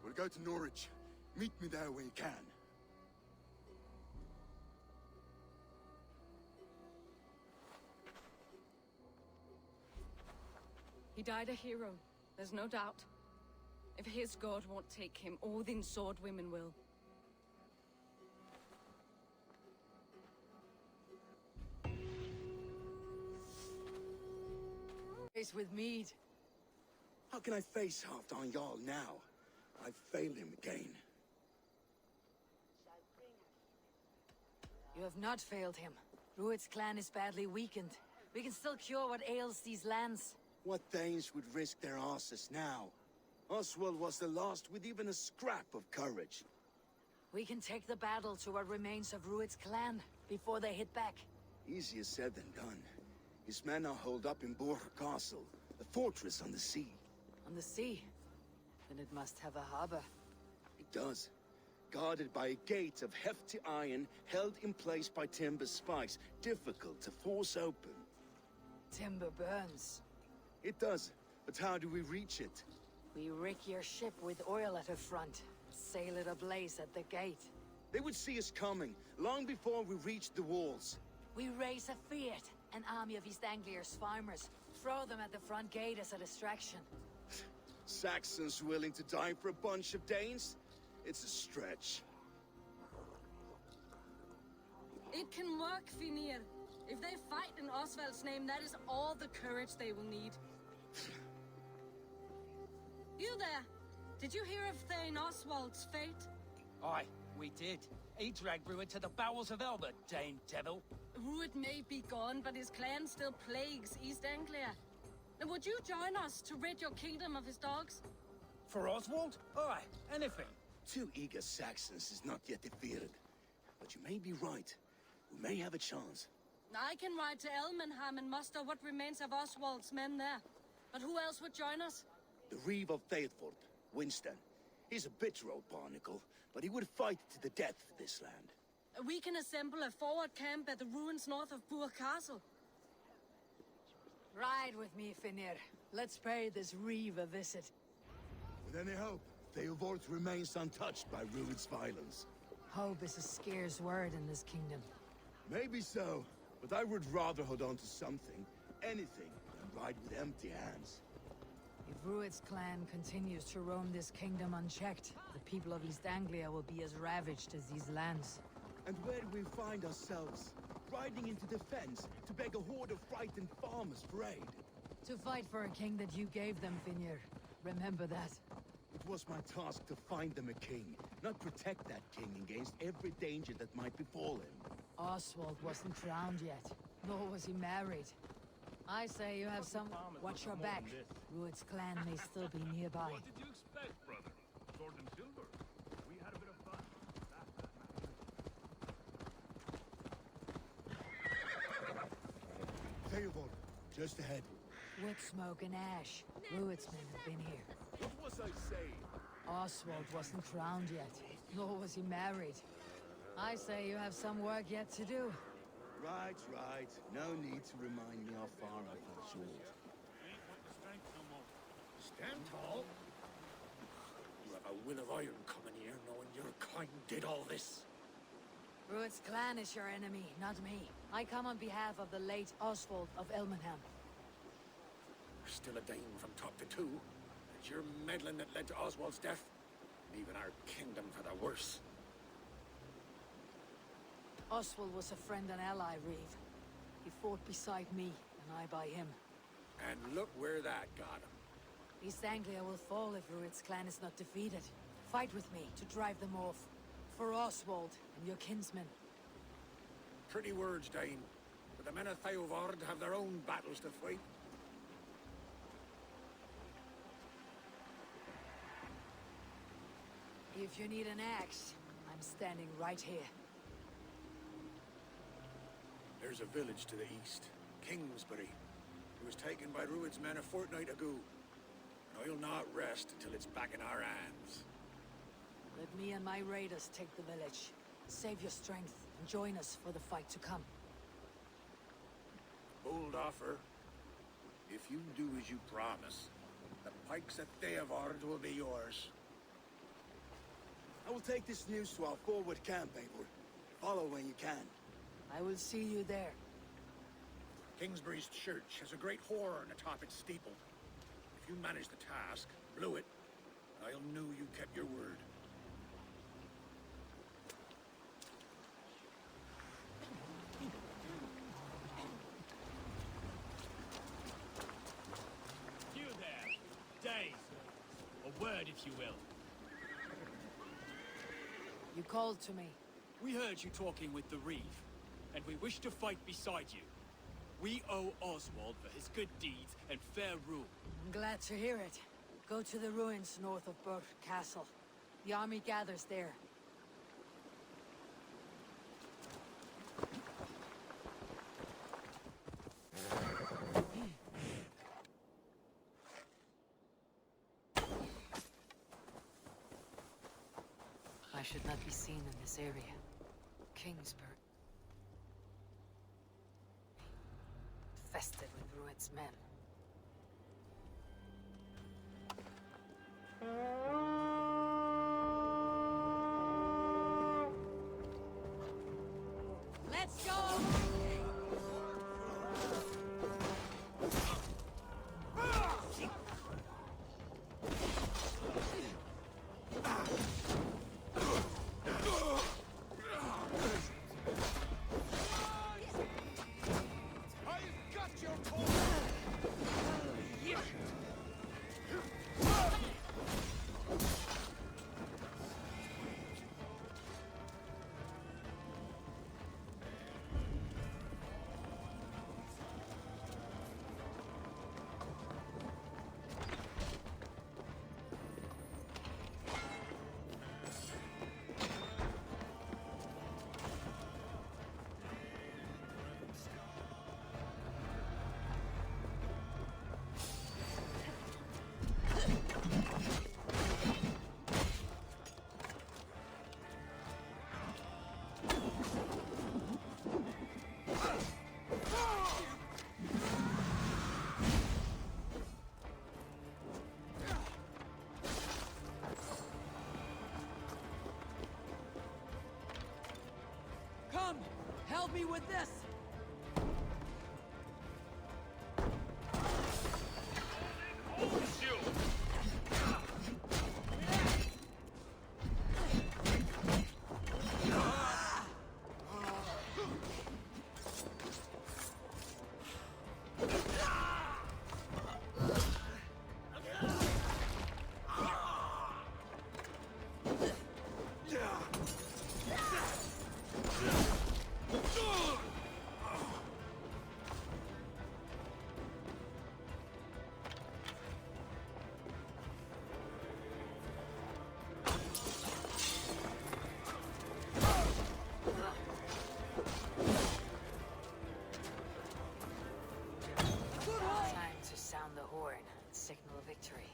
Speaker 3: We'll go to Norwich. Meet me there when you can.
Speaker 9: He died a hero, there's no doubt. If his god won't take him, Odin's sword women will.
Speaker 1: Face with Mead.
Speaker 3: How can I face Halfdan Jarl now? I've failed him again.
Speaker 1: You have not failed him. Rued's clan is badly weakened. We can still cure what ails these lands.
Speaker 3: What Thanes would risk their asses now? Oswald was the last with even a scrap of courage.
Speaker 1: We can take the battle to what remains of Rued's clan before they hit back.
Speaker 3: Easier said than done. His men are holed up in Borg Castle, a fortress on the sea.
Speaker 1: On the sea? Then it must have a harbor.
Speaker 3: It does. Guarded by a gate of hefty iron, held in place by timber spikes, difficult to force open.
Speaker 1: Timber burns.
Speaker 3: It does, but how do we reach it?
Speaker 1: We rig your ship with oil at her front, sail it ablaze at the gate.
Speaker 3: They would see us coming, long before we reached the walls.
Speaker 1: We raise a Fiat, an army of East Anglia's farmers, throw them at the front gate as a distraction.
Speaker 3: Saxons willing to die for a bunch of Danes? It's a stretch.
Speaker 9: It can work, Finir. If they fight in Oswald's name, that is all the courage they will need. You there! Did you hear of Thane Oswald's fate?
Speaker 5: Aye,
Speaker 15: We did. He dragged Ruid to the bowels of Elba, Dane devil.
Speaker 9: Ruid may be gone, but his clan still plagues East Anglia. And would you join us to rid your kingdom of his dogs?
Speaker 14: For Oswald? Aye, anything.
Speaker 3: 2 eager Saxons is not yet defeated. But you may be right. We may have a chance.
Speaker 9: I can ride to Elmenham and muster what remains of Oswald's men there. But who else would join us?
Speaker 3: The Reeve of Thetford, Winston. He's a bitter old barnacle, but he would fight to the death for this land.
Speaker 9: We can assemble a forward camp at the ruins north of Bur Castle.
Speaker 1: Ride with me, Finir. Let's pay this Reeve a visit.
Speaker 3: With any hope, Theodort remains untouched by Ruid's violence.
Speaker 1: Hope is a scarce word in this kingdom.
Speaker 3: Maybe so, but I would rather hold on to something, anything, than ride with empty hands.
Speaker 1: If Ruid's clan continues to roam this kingdom unchecked, the people of East Anglia will be as ravaged as these lands.
Speaker 3: And where do we find ourselves? Riding into defense to beg a horde of frightened farmers for aid.
Speaker 1: To fight for a king that you gave them, Finir. Remember that.
Speaker 3: It was my task to find them a king, not protect that king against every danger that might befall him.
Speaker 1: Oswald wasn't crowned yet, nor was he married. I say you have some... Watch your back. Ruid's clan may still be nearby.
Speaker 12: What did you expect, brother? Sword and silver. We had a bit of fun.
Speaker 3: Theodor, just ahead.
Speaker 1: Wood smoke and ash. Ruid's men have been here.
Speaker 3: What was I saying?
Speaker 1: Oswald wasn't crowned yet, nor was he married. I say you have some work yet to do.
Speaker 3: Right, right. No need to remind me how far I fell short.
Speaker 8: Stand tall. You have a will of iron coming here, knowing your kind did all this.
Speaker 1: Ruid's clan is your enemy, not me. I come on behalf of the late Oswald of Elmenham.
Speaker 8: You're still a Dane from top to two. It's your meddling that led to Oswald's death, leaving our kingdom for the worse.
Speaker 1: Oswald was a friend and ally, Reeve. He fought beside me, and I by him.
Speaker 8: And look where that got him.
Speaker 1: East Anglia will fall if Ruid's clan is not defeated. Fight with me to drive them off. For Oswald and your kinsmen.
Speaker 8: Pretty words, Dane. But the men of Theodord have their own battles to fight.
Speaker 1: If you need an axe, I'm standing right here.
Speaker 8: There's a village to the east, Kingsbury. It was taken by Ruid's men a fortnight ago. And I'll not rest until it's back in our hands.
Speaker 1: Let me and my raiders take the village. Save your strength and join us for the fight to come.
Speaker 8: Bold offer. If you do as you promise, the pikes at Theodord will be yours.
Speaker 3: I will take this news to our forward camp, Eivor. Follow when you can.
Speaker 1: I will see you there.
Speaker 8: Kingsbury's church has a great horn atop its steeple. If you manage the task, blew it, I'll know you kept your word.
Speaker 12: You there, Dane. A word, if you will.
Speaker 1: You called to me.
Speaker 16: We heard you talking with the Reeve, and we wish to fight beside you. We owe Oswald for his good deeds and fair rule.
Speaker 1: I'm glad to hear it. Go to the ruins north of Bur Castle. The army gathers there. I should not be seen in this area. Kingsbury. Infested with Ruid's men. Let's go!
Speaker 2: Come! Help me with this!
Speaker 1: Time to sound the horn and signal victory.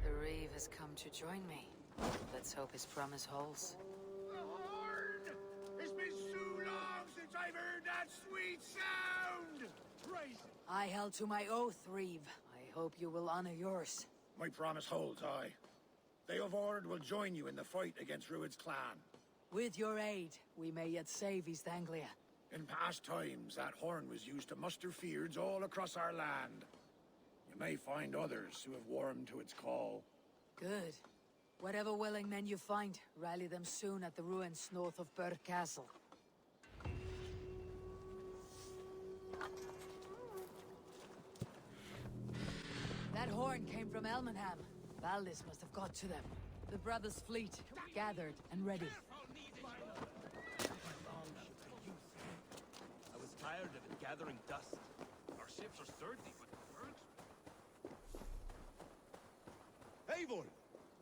Speaker 1: The Reeve has come to join me. Let's hope his promise holds.
Speaker 14: It's been so long since I've heard that sweet sound! Praise
Speaker 1: I held to my oath, Reeve. I hope you will honor yours.
Speaker 8: My promise holds, aye. Eivor will join you in the fight against Rued's clan.
Speaker 1: With your aid, we may yet save East Anglia.
Speaker 8: In past times, that horn was used to muster fyrds all across our land. You may find others who have warmed to its call.
Speaker 1: Good. Whatever willing men you find, rally them soon at the ruins north of Burr Castle. That horn came from Elmenham. Valdis must have got to them. The brothers' fleet, gathered and ready.
Speaker 12: I was tired of it gathering dust. Our ships are sturdy, but the bergs...
Speaker 3: Eivor!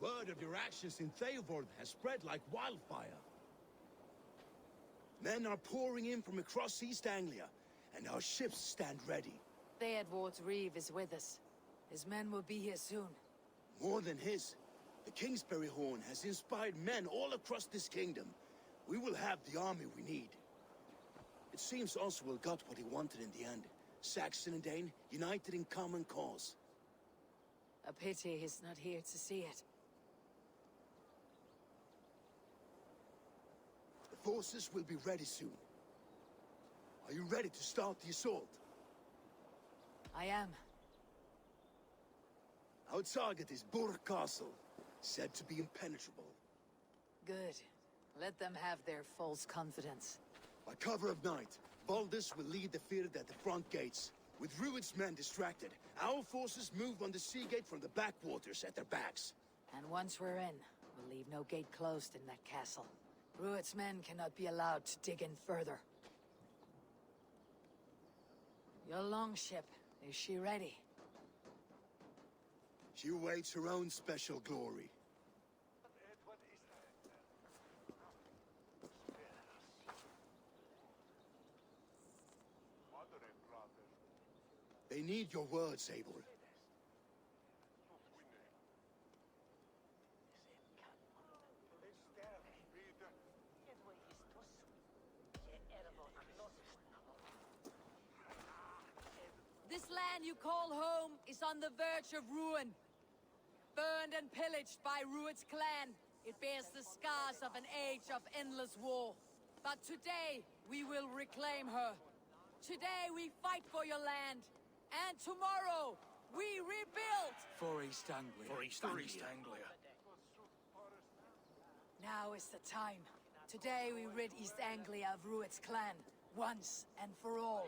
Speaker 3: Word of your actions in Thegn has spread like wildfire. Men are pouring in from across East Anglia, and our ships stand ready.
Speaker 1: Theodward's Reeve is with us. His men will be here soon.
Speaker 3: More than his. The Kingsbury Horn has inspired men all across this kingdom. We will have the army we need. It seems Oswald got what he wanted in the end. Saxon and Dane united in common cause.
Speaker 1: A pity he's not here to see it.
Speaker 3: The forces will be ready soon. Are you ready to start the assault?
Speaker 1: I am.
Speaker 3: Our target is Burr Castle, said to be impenetrable.
Speaker 1: Good. Let them have their false confidence.
Speaker 3: By cover of night, Baldus will lead the fyrd at the front gates. With Rued's men distracted, our forces move on the sea gate from the backwaters at their backs.
Speaker 1: And once we're in, we'll leave no gate closed in that castle. Rued's men cannot be allowed to dig in further. Your longship, is she ready?
Speaker 3: She awaits her own special glory. They need your words, Eivor.
Speaker 1: This land you call home is on the verge of ruin. Burned and pillaged by Rued's clan, it bears the scars of an age of endless war. But today, we will reclaim her. Today, we fight for your land. And tomorrow, we rebuild!
Speaker 16: For East Anglia.
Speaker 14: For East Anglia.
Speaker 1: Now is the time. Today, we rid East Anglia of Rued's clan, once and for all.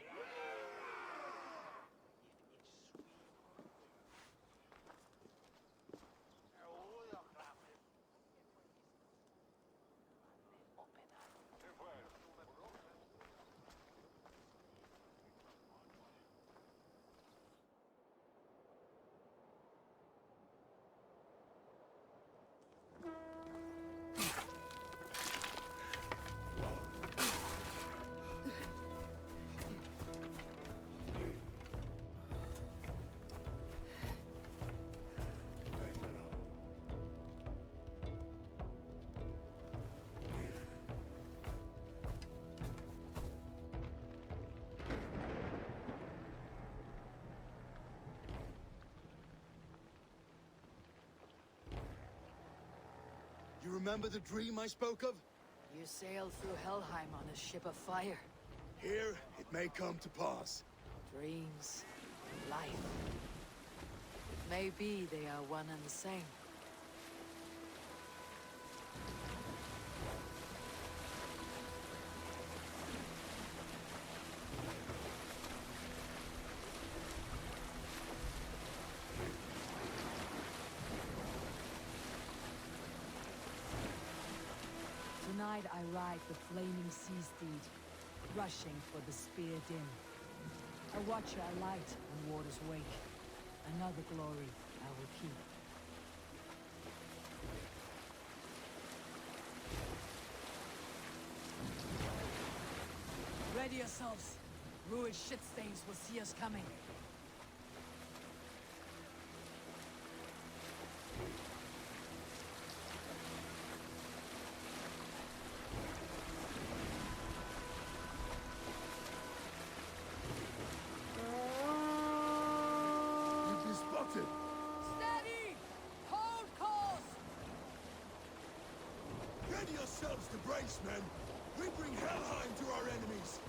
Speaker 3: remember the dream I spoke of?
Speaker 1: You sailed through Helheim on a ship of fire.
Speaker 3: Here, it may come to pass.
Speaker 1: Dreams, life. It may be they are one and the same. Tonight I ride the flaming sea steed, rushing for the spear dim. A watcher alight on water's wake. Another glory I will keep. Ready yourselves. Ruined shit stains will see us coming.
Speaker 3: Steady! Hold course! Ready yourselves to brace, men. We bring Helheim to our enemies.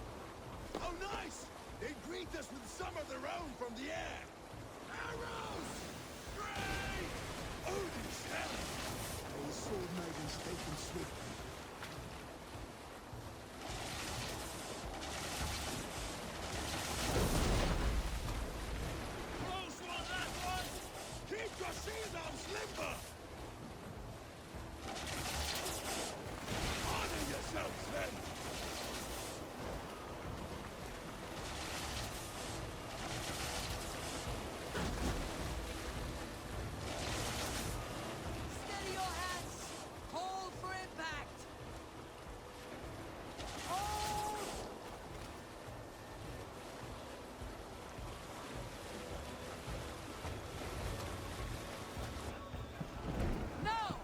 Speaker 3: Oh, nice! They greet us with some of their own from the air. Arrows! Great! Odin's hell! May his sword maidens take them swiftly. Keep your shield arms limber! Honor yourselves, then!
Speaker 1: Steady your hands! Hold for impact! Hold! No!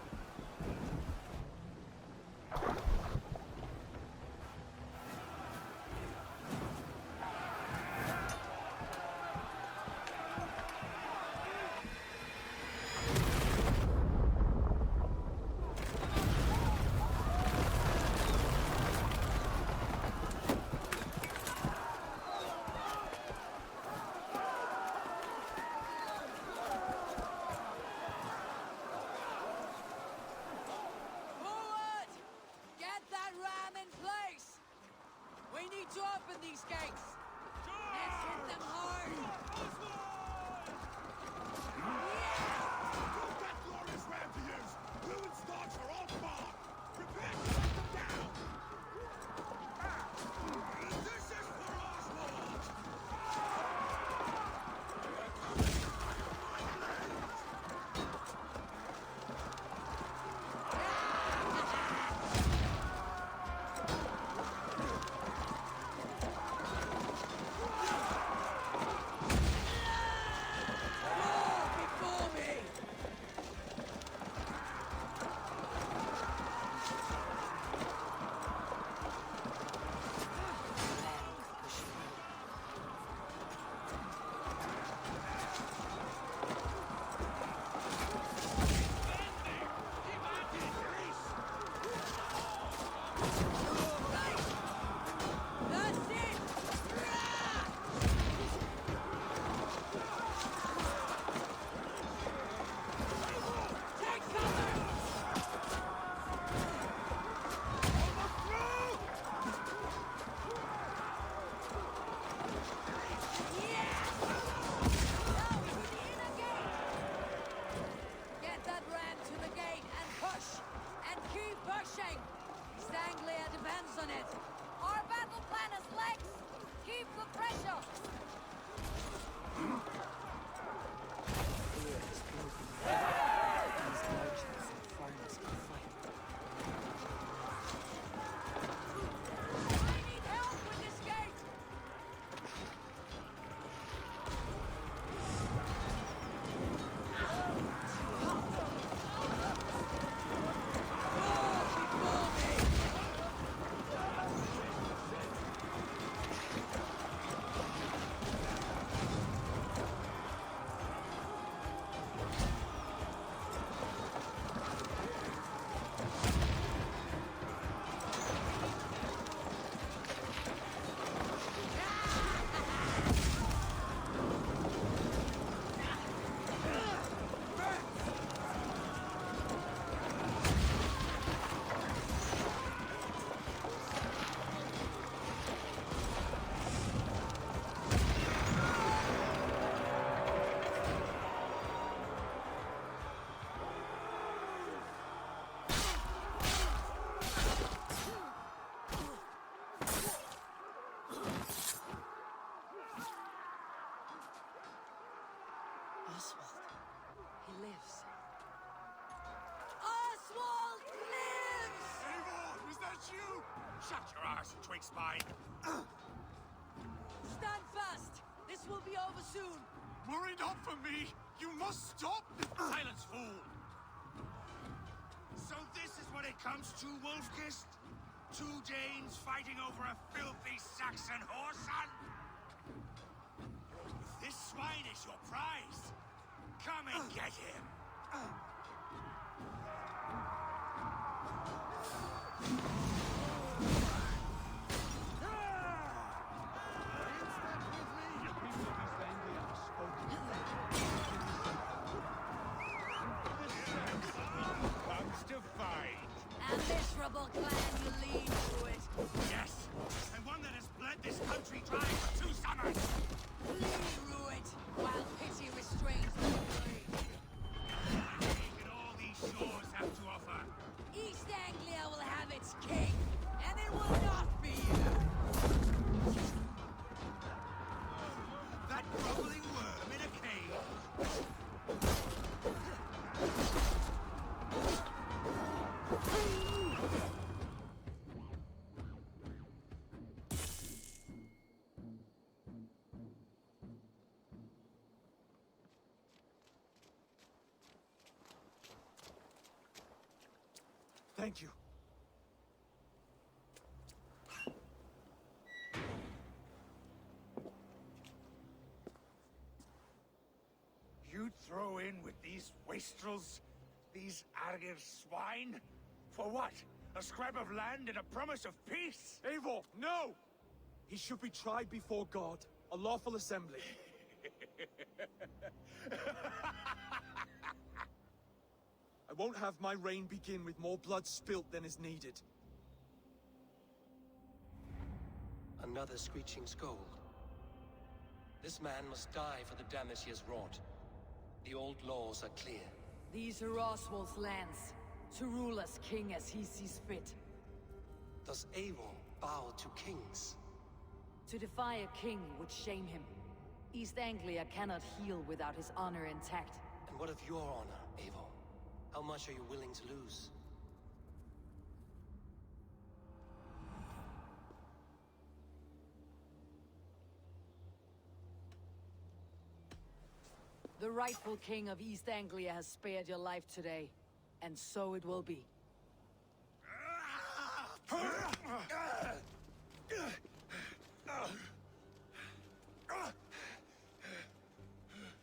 Speaker 14: us, twigspine.
Speaker 1: Stand fast! This will be over soon!
Speaker 10: Worried up for me! You must stop!
Speaker 14: Silence, fool! So this is what it comes to, Wolfkist? Two Danes fighting over a filthy Saxon whoreson? If this swine is your prize, come and get him!
Speaker 1: A miserable clan you lead to it.
Speaker 14: Yes, and one that has bled this country dry for 2 summers.
Speaker 1: Flee, Rued, while pity restrains the blade.
Speaker 14: Take it all these shores have to offer.
Speaker 1: East Anglia will have its king, and it will not be you.
Speaker 14: That groveling worm in a cave.
Speaker 11: Thank you.
Speaker 14: You'd throw in with these wastrels? These Argir swine? For what? A scrap of land and a promise of peace?
Speaker 11: Eivor, no! He should be tried before God, a lawful assembly. I won't have my reign begin with more blood spilt than is needed.
Speaker 5: Another screeching scold. This man must die for the damage he has wrought. The old laws are clear.
Speaker 1: These are Oswald's lands, to rule as king as he sees fit.
Speaker 5: Does Eivor bow to kings?
Speaker 1: To defy a king would shame him. East Anglia cannot heal without his honor intact.
Speaker 5: And what of your honor, Eivor? How much are you willing to lose?
Speaker 1: The rightful king of East Anglia has spared your life today, and so it will be.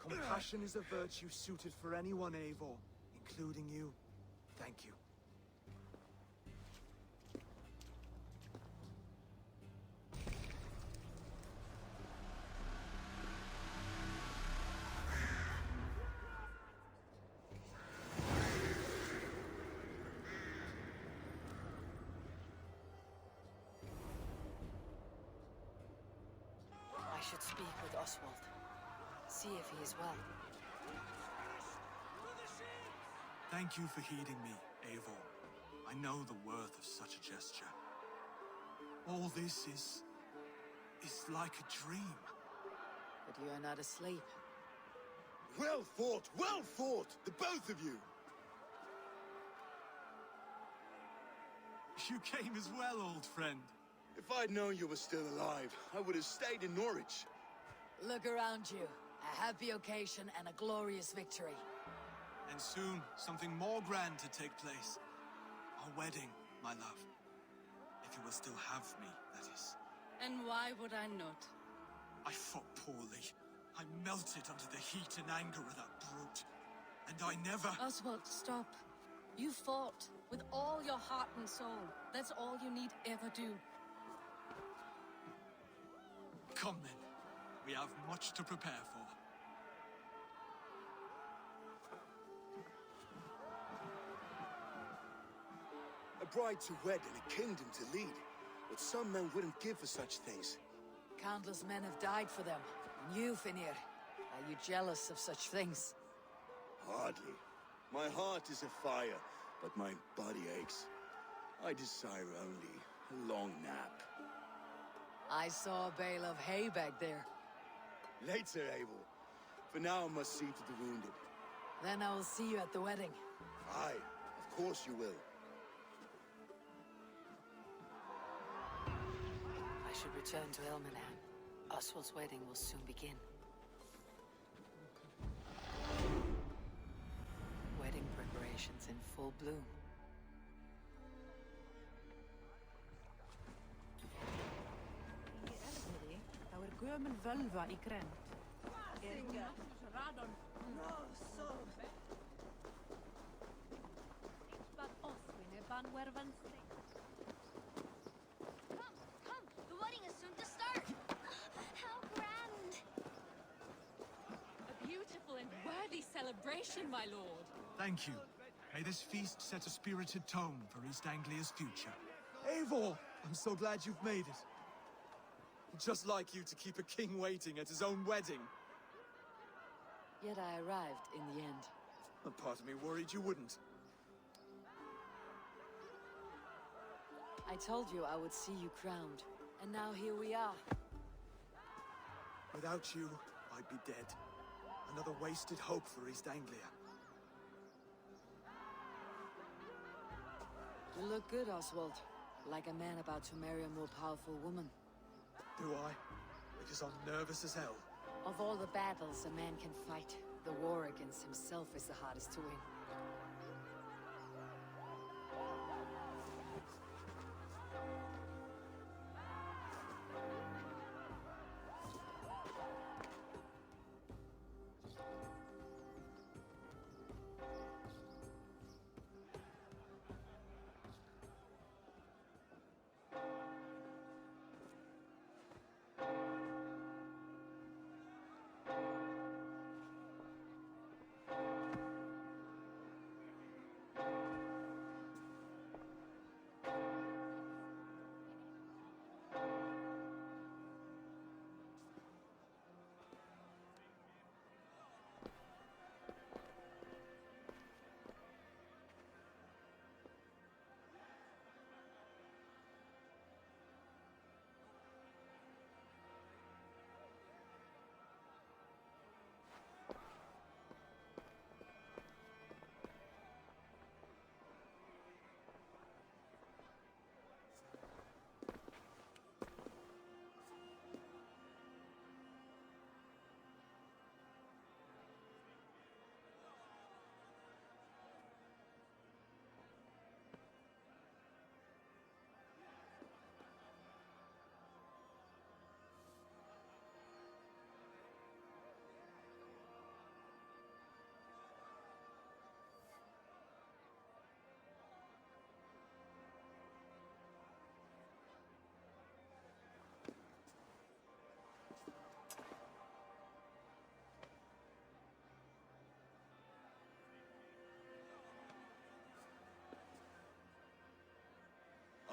Speaker 11: Compassion is a virtue suited for anyone, Eivor, including you. Thank you.
Speaker 1: I should speak with Oswald. See if he is well.
Speaker 10: Thank you for heeding me, Eivor. I know the worth of such a gesture. All this is like a dream.
Speaker 1: But you are not asleep.
Speaker 3: Well fought, the both of you!
Speaker 10: You came as well, old friend.
Speaker 3: If I'd known you were still alive, I would have stayed in Norwich.
Speaker 1: Look around you. A happy occasion and a glorious victory.
Speaker 10: And soon, something more grand to take place. Our wedding, my love. If you will still have me, that is.
Speaker 9: And why would I not?
Speaker 10: I fought poorly. I melted under the heat and anger of that brute. And I never...
Speaker 9: Oswald, stop. You fought with all your heart and soul. That's all you need ever do.
Speaker 10: Come then. We have much to prepare for.
Speaker 3: A bride to wed and a kingdom to lead. What some men wouldn't give for such things.
Speaker 1: Countless men have died for them. And you, Finir, are you jealous of such things?
Speaker 3: Hardly. My heart is afire, but my body aches. I desire only a long nap.
Speaker 1: I saw a bale of hay back there.
Speaker 3: Later, Eivor. For now, I must see to the wounded.
Speaker 1: Then I will see you at the wedding.
Speaker 3: Aye, of course you will.
Speaker 1: should return to Elmenham. Oswald's wedding will soon begin. Wedding preparations in full bloom.
Speaker 17: Gömul völva I gränd.
Speaker 13: Come, the wedding is soon to start. How grand.
Speaker 9: A beautiful and worthy celebration, my lord.
Speaker 10: Thank you. May this feast set a spirited tone for East Anglia's future.
Speaker 7: Eivor! I'm so glad you've made it. Just like you to keep a king waiting at his own wedding.
Speaker 1: Yet I arrived in the end.
Speaker 7: A part of me worried you wouldn't.
Speaker 1: I told you I would see you crowned, and now here we are.
Speaker 7: Without you, I'd be dead. Another wasted hope for East Anglia.
Speaker 1: You look good, Oswald. Like a man about to marry a more powerful woman.
Speaker 7: Do I? Because I'm nervous as hell.
Speaker 1: Of all the battles a man can fight, the war against himself is the hardest to win.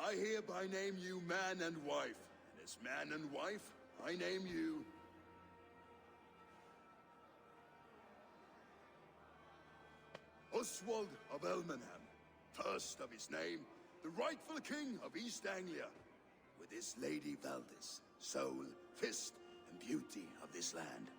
Speaker 3: I hereby name you man and wife. And as man and wife, I name you... Oswald of Elmenham, first of his name, the rightful king of East Anglia, with his lady Valdis, soul, fist, and beauty of this land.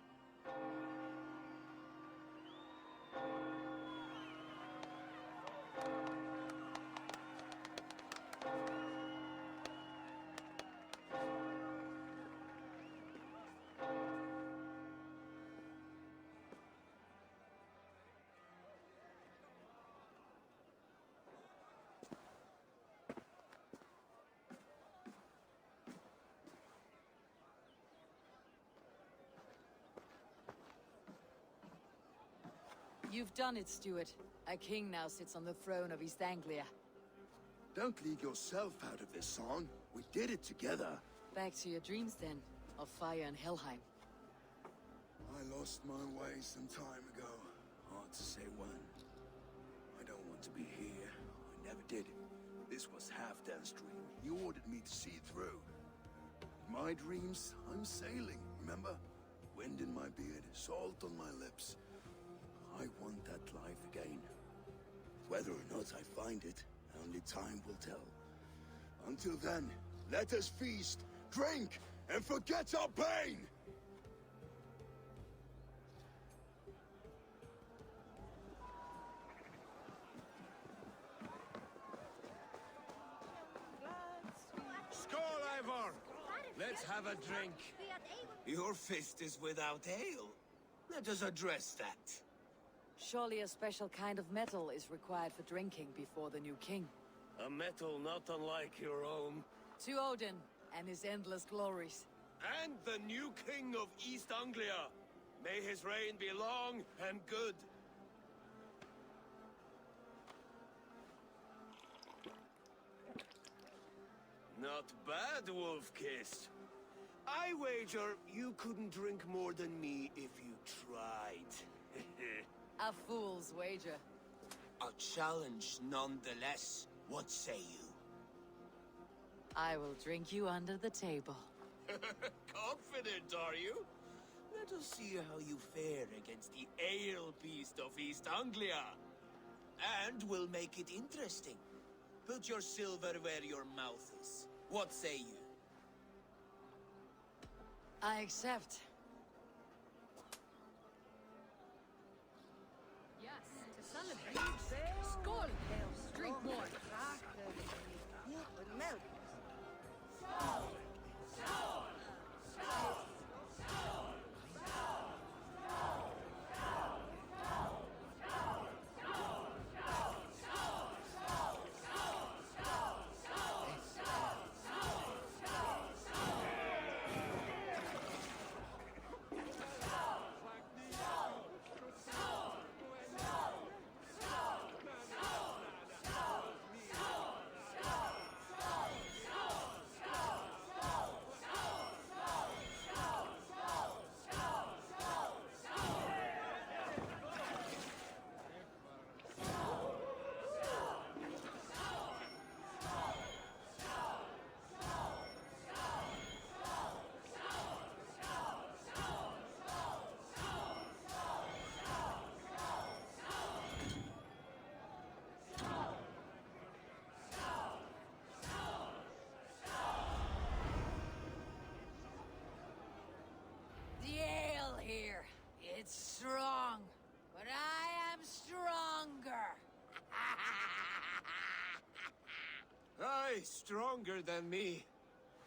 Speaker 1: You've done it, Stuart. A king now sits on the throne of East Anglia.
Speaker 3: Don't leave yourself out of this song. We did it together.
Speaker 1: Back to your dreams, then, of fire and Helheim.
Speaker 3: I lost my way some time ago. Hard to say when. I don't want to be here. I never did. This was Halfdan's dream. He ordered me to see it through. In my dreams, I'm sailing, remember? Wind in my beard, salt on my lips. I want that life again. Whether or not I find it, only time will tell. Until then, let us feast, drink, and forget our pain!
Speaker 8: Skål, Eivor!
Speaker 18: Let's have a drink. Your fist is without ale. Let us address that.
Speaker 1: Surely a special kind of metal is required for drinking before the new king.
Speaker 18: A metal not unlike your own.
Speaker 1: To Odin and his endless glories.
Speaker 18: And the new king of East Anglia. May his reign be long and good. Not bad, Wolf-Kissed. I wager you couldn't drink more than me if you tried.
Speaker 1: A fool's wager.
Speaker 18: A challenge nonetheless. What say you?
Speaker 1: I will drink you under the table.
Speaker 18: Confident, are you? Let us see how you fare against the ale beast of East Anglia. And we'll make it interesting. Put your silver where your mouth is. What say you?
Speaker 1: I accept.
Speaker 9: Yes, to celebrate. Skål, Pale. Drink more.
Speaker 1: It's strong, but I am stronger.
Speaker 18: Aye, stronger than me.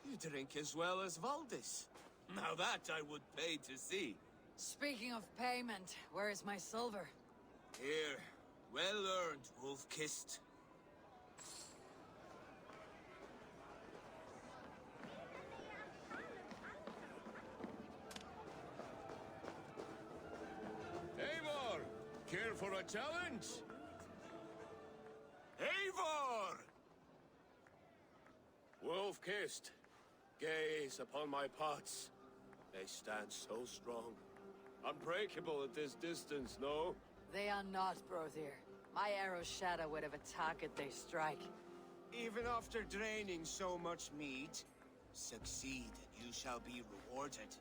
Speaker 18: You drink as well as Valdis. Now that I would pay to see.
Speaker 1: Speaking of payment, where is my silver?
Speaker 18: Here. Well earned, Wolf-Kissed.
Speaker 11: Eivor! Care for a challenge?
Speaker 18: Eivor!
Speaker 11: Wolf-Kissed, gaze upon my pots. They stand so strong. Unbreakable at this distance, no?
Speaker 1: They are not, Brother. My arrows shatter whatever target they strike.
Speaker 18: Even after draining so much meat, succeed and you shall be rewarded.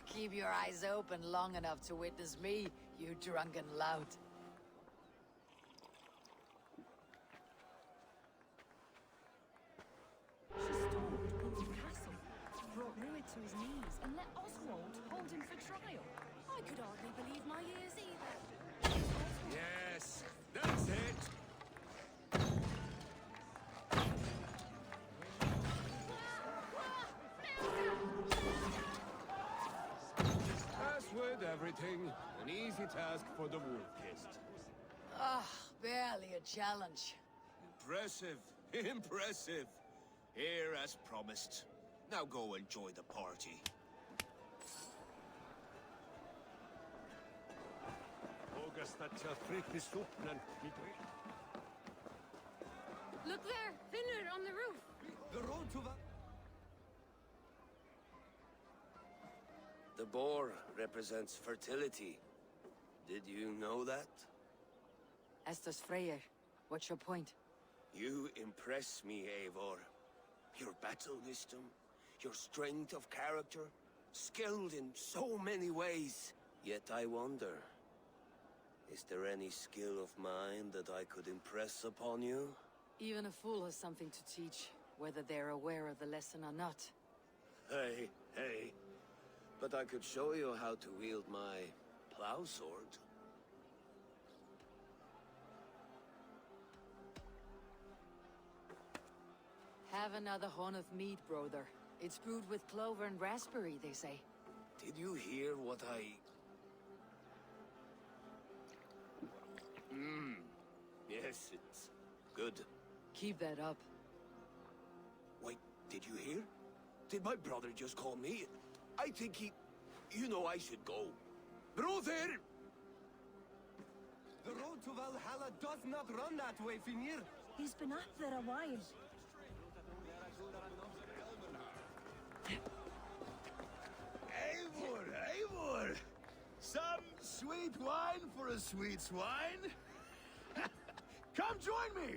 Speaker 1: Keep your eyes open long enough to witness me, you drunken lout.
Speaker 9: She stormed into the castle, brought Ruid to his knees, and let Oswald hold him for trial. I could hardly believe my ears either.
Speaker 11: Yes, that's it! As with everything, an easy task for the Wolf-Kissed.
Speaker 1: Ah, barely a challenge.
Speaker 18: Impressive, impressive. Here as promised. Now go enjoy the party.
Speaker 9: Look there, Finner on the roof.
Speaker 18: The road to The boar represents fertility. Did you know that?
Speaker 1: As does Freyr. What's your point?
Speaker 18: You impress me, Eivor. Your battle wisdom, your strength of character, skilled in so many ways. Yet I wonder, is there any skill of mine that I could impress upon you?
Speaker 1: Even a fool has something to teach, whether they're aware of the lesson or not.
Speaker 18: Hey, hey. But I could show you how to wield my plow sword.
Speaker 1: Have have another horn of mead, brother. It's brewed with clover and raspberry, they say.
Speaker 18: Did you hear what I... Yes, it's good.
Speaker 1: Keep that up.
Speaker 18: Wait, did you hear? Did my brother just call me? I think he... You know I should go. Brother!
Speaker 19: The road to Valhalla does not run that way, Finir.
Speaker 9: He's been up there a while.
Speaker 3: Eivor, Eivor! Some sweet wine for a sweet swine? Come join me!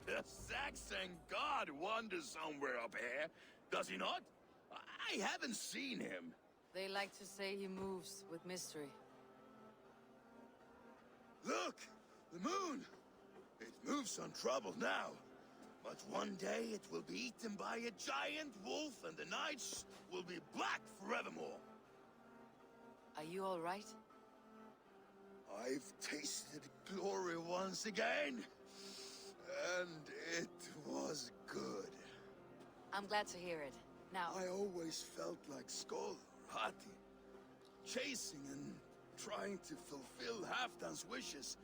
Speaker 3: The Saxon god wanders somewhere up here, does he not? I haven't seen him.
Speaker 1: They like to say he moves with mystery.
Speaker 3: Look! The moon! It moves untroubled now. But one day it will be eaten by a giant wolf and the nights will be black forevermore.
Speaker 1: Are you all right?
Speaker 3: I've tasted glory once again. And it was good.
Speaker 1: I'm glad to hear it. Now...
Speaker 3: I always felt like Skoll, Hati. Chasing and trying to fulfill Halfdan's wishes.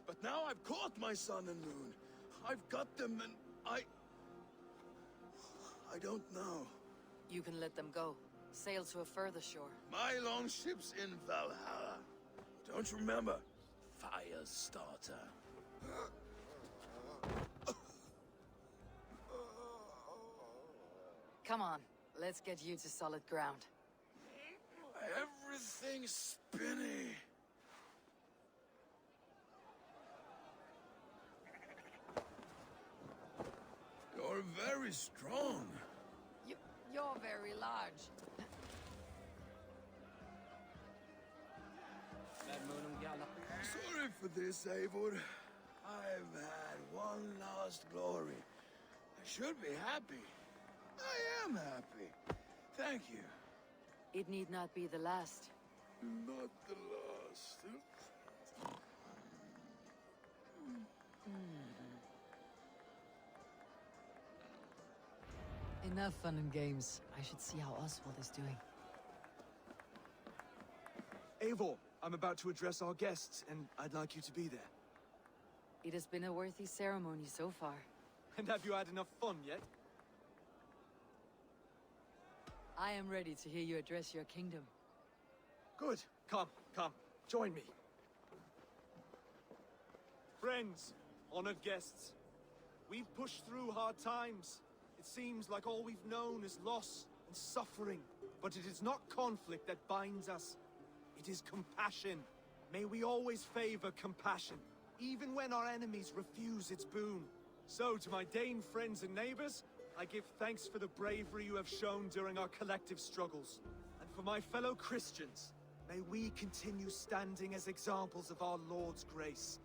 Speaker 3: But now I've caught my sun and moon. I've got them and I don't know.
Speaker 1: You can let them go. Sail to a further shore.
Speaker 3: My longship's in Valhalla. Don't you remember? Firestarter.
Speaker 1: Come on, let's get you to solid ground.
Speaker 3: Everything's spinny. You're very strong.
Speaker 1: You're very large.
Speaker 3: Sorry for this, Eivor. I've had one last glory. I should be happy. I am happy. Thank you.
Speaker 1: It need not be the last.
Speaker 3: Not the last.
Speaker 1: Enough fun and games. I should see how Oswald is doing.
Speaker 7: Eivor, I'm about to address our guests, and I'd like you to be there.
Speaker 1: It has been a worthy ceremony so far.
Speaker 7: And have you had enough fun yet?
Speaker 1: I am ready to hear you address your kingdom.
Speaker 7: Good. Come, join me. Friends, honored guests, we've pushed through hard times. It seems like all we've known is loss and suffering. But it is not conflict that binds us. It is compassion. May we always favor compassion, even when our enemies refuse its boon. So, to my Dane friends and neighbors, I give thanks for the bravery you have shown during our collective struggles. And for my fellow Christians, may we continue standing as examples of our Lord's grace.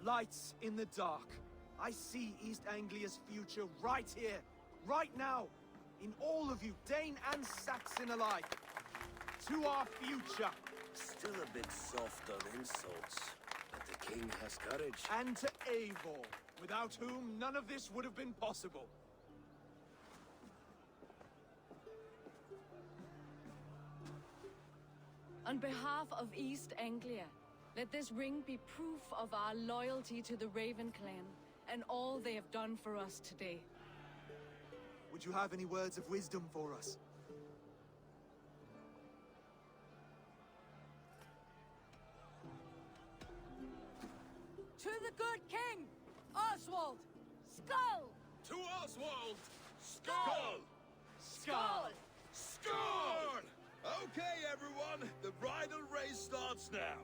Speaker 7: Lights in the dark. I see East Anglia's future right here, right now, in all of you, Dane and Saxon alike. To our future.
Speaker 18: Still a bit soft on insults, but the king has courage.
Speaker 7: And to Eivor, without whom none of this would have been possible.
Speaker 9: On behalf of East Anglia, let this ring be proof of our loyalty to the Raven clan and all they have done for us today.
Speaker 7: Would you have any words of wisdom for us?
Speaker 1: To the good king, Oswald! Skull!
Speaker 3: To Oswald! Skull!
Speaker 7: Skull!
Speaker 3: Skull! Okay, everyone, the bridal race starts now.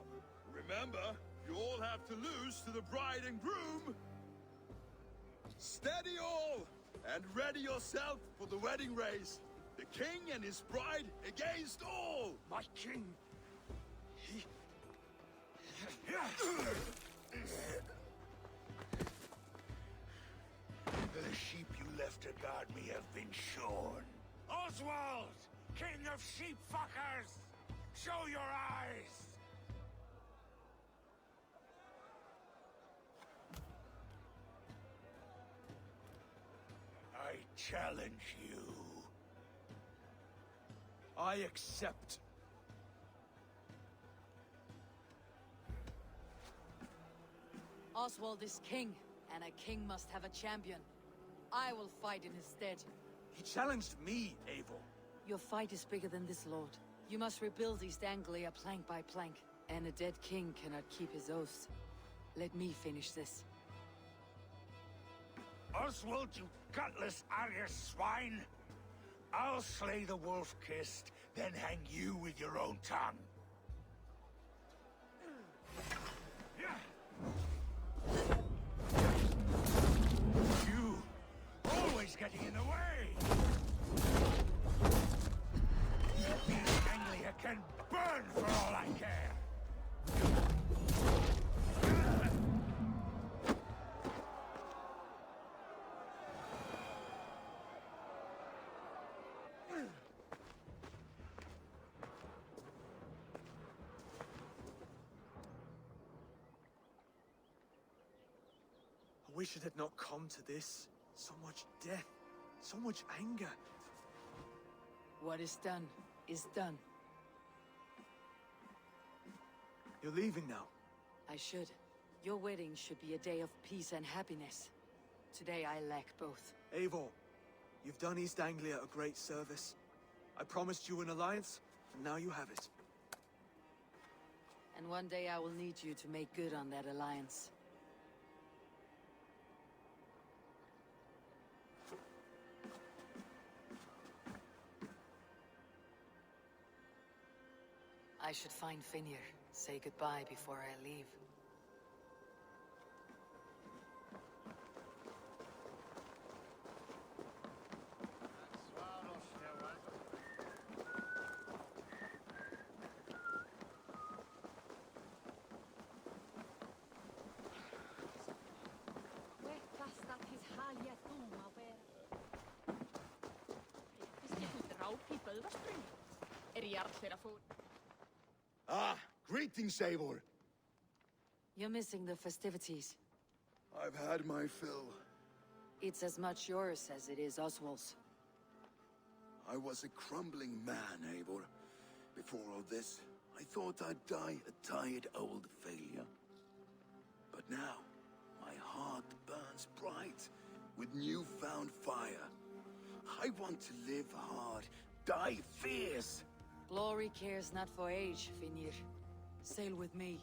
Speaker 3: Remember, you all have to lose to the bride and groom. Steady all, and ready yourself for the wedding race. The king and his bride against all.
Speaker 14: My king. The sheep you left to guard me have been shorn. Oswald! King of sheep fuckers! Show your eyes! challenge you.
Speaker 4: I accept.
Speaker 1: Oswald is king, and a king must have a champion. I will fight in his stead.
Speaker 4: He challenged me, Eivor.
Speaker 1: Your fight is bigger than this, Lord. You must rebuild East Anglia plank by plank, and a dead king cannot keep his oaths. Let me finish this.
Speaker 14: Oswald, you gutless Arya swine! I'll slay the wolf-kissed, then hang you with your own tongue. You, always getting in the way! Anglia can burn for all I care!
Speaker 4: I wish it had not come to this. So much death, so much anger.
Speaker 1: What is done, is done.
Speaker 4: You're leaving now.
Speaker 1: I should. Your wedding should be a day of peace and happiness. Today I lack both.
Speaker 4: Eivor, you've done East Anglia a great service. I promised you an alliance, and now you have it.
Speaker 1: And one day I will need you to make good on that alliance. I should find Finir, say goodbye before I leave.
Speaker 3: Ah, greetings, Eivor.
Speaker 1: You're missing the festivities.
Speaker 3: I've had my fill.
Speaker 1: It's as much yours as it is Oswald's.
Speaker 3: I was a crumbling man, Eivor. Before all this, I thought I'd die a tired old failure. But now, my heart burns bright with newfound fire. I want to live hard, die fierce.
Speaker 1: Glory cares not for age, Finir. Sail with me.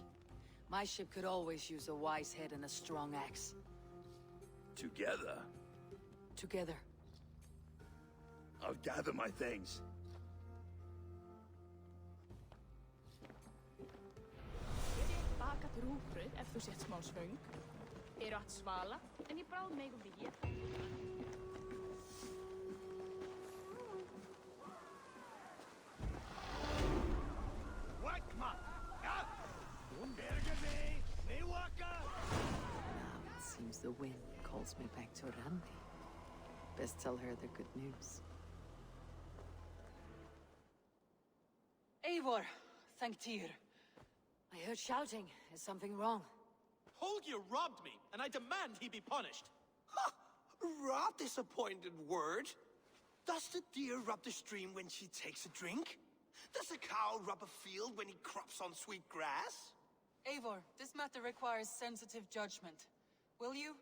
Speaker 1: My ship could always use a wise head and a strong axe.
Speaker 3: Together?
Speaker 1: Together.
Speaker 3: I'll gather my things.
Speaker 20: Baka til rúfrið ef þú sett smá svöng. Eru að svala, en ég bráð megum við hér.
Speaker 1: Seems the wind calls me back to Randi. Best tell her the good news. Eivor, thank Tyr. I heard shouting. Is something wrong?
Speaker 21: Holger robbed me, and I demand he be punished.
Speaker 22: Ha! Rub this appointed word. Does the deer rub the stream when she takes a drink? Does a cow rub a field when he crops on sweet grass?
Speaker 2: Eivor, this matter requires sensitive judgment. Will you?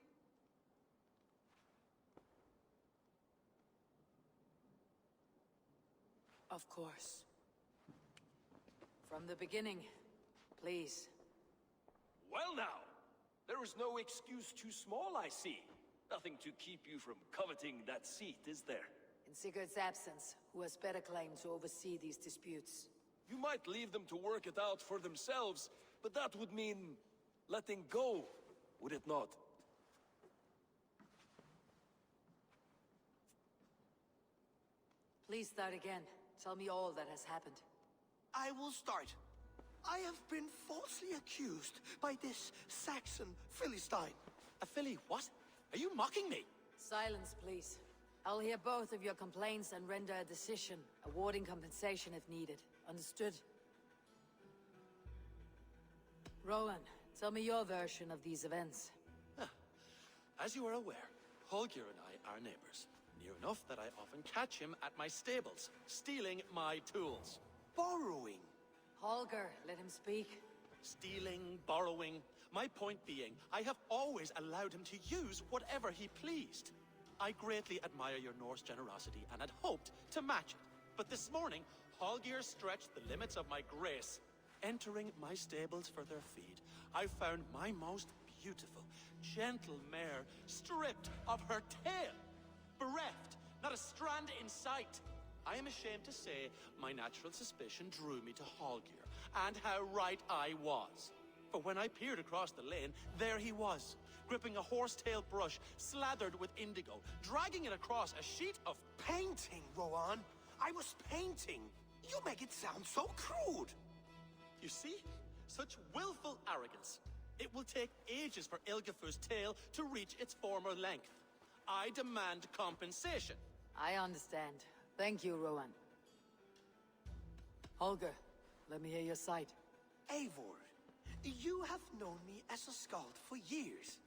Speaker 1: Of course. From the beginning, please.
Speaker 11: Well now, there is no excuse too small, I see. Nothing to keep you from coveting that seat, is there?
Speaker 1: In Sigurd's absence, who has better claim to oversee these disputes?
Speaker 11: You might leave them to work it out for themselves, but that would mean letting go, would it not?
Speaker 1: Please start again. Tell me all that has happened.
Speaker 22: I will start. I have been falsely accused by this Saxon Philistine.
Speaker 21: A Philly what? Are you mocking me?
Speaker 1: Silence, please. I'll hear both of your complaints and render a decision, awarding compensation if needed. Understood? Rowan, tell me your version of these events.
Speaker 21: As you are aware, Holger and I are neighbors. Near enough that I often catch him at my stables, stealing my tools.
Speaker 22: Borrowing?
Speaker 1: Holger, let him speak.
Speaker 21: Stealing, borrowing. My point being, I have always allowed him to use whatever he pleased. I greatly admire your Norse generosity and had hoped to match it. But this morning, Holger stretched the limits of my grace. Entering my stables for their feed, I found my most beautiful, gentle mare stripped of her tail. Bereft, not a strand in sight. I am ashamed to say my natural suspicion drew me to Holger, and how right I was. For when I peered across the lane, there he was, gripping a horsetail brush slathered with indigo, dragging it across a sheet of
Speaker 22: painting, Rowan. I was painting. You make it sound so crude.
Speaker 21: You see? Such willful arrogance. It will take ages for Ilgafur's tail to reach its former length. I demand compensation.
Speaker 1: I understand. Thank you, Rowan. Holger, let me hear your side.
Speaker 22: Eivor, you have known me as a skald for years.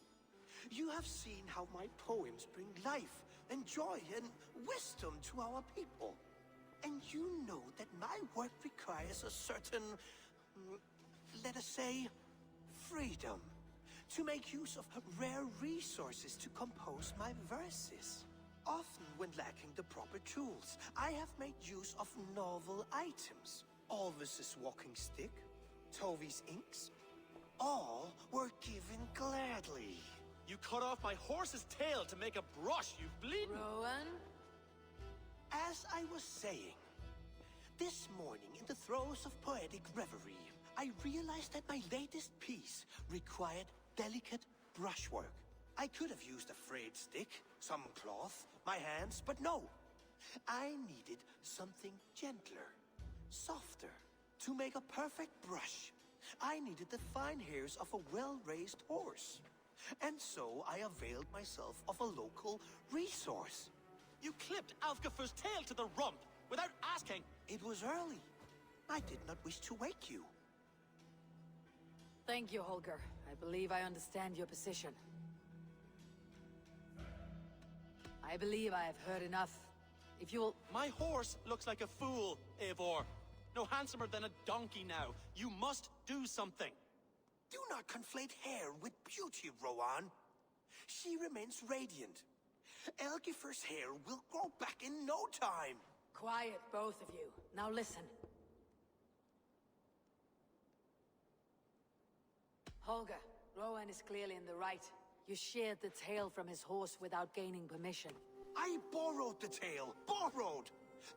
Speaker 22: You have seen how my poems bring life and joy and wisdom to our people. And you know that my work requires a certain, let us say, freedom to make use of rare resources to compose my verses. Often when lacking the proper tools, I have made use of novel items. Alvis's walking stick, Tovi's inks, all were given gladly.
Speaker 21: You cut off my horse's tail to make a brush, you bleeding...
Speaker 1: Rowan?
Speaker 22: As I was saying, this morning in the throes of poetic reverie, I realized that my latest piece required delicate brushwork. I could have used a frayed stick, some cloth, my hands, but no. I needed something gentler, softer. To make a perfect brush, I needed the fine hairs of a well-raised horse. And so I availed myself of a local resource.
Speaker 21: You clipped Alfgafur's tail to the rump without asking.
Speaker 22: It was early. I did not wish to wake you.
Speaker 1: Thank you, Holger. I believe I understand your position. I believe I have heard enough. If you'll...
Speaker 21: My horse looks like a fool, Eivor. No handsomer than a donkey now. You must do something.
Speaker 22: Do not conflate hair with beauty, Rowan. She remains radiant. Elgifer's hair will grow back in no time.
Speaker 1: Quiet, both of you. Now listen. Holger, Rowan is clearly in the right. You sheared the tail from his horse without gaining permission.
Speaker 22: I borrowed the tail. Borrowed!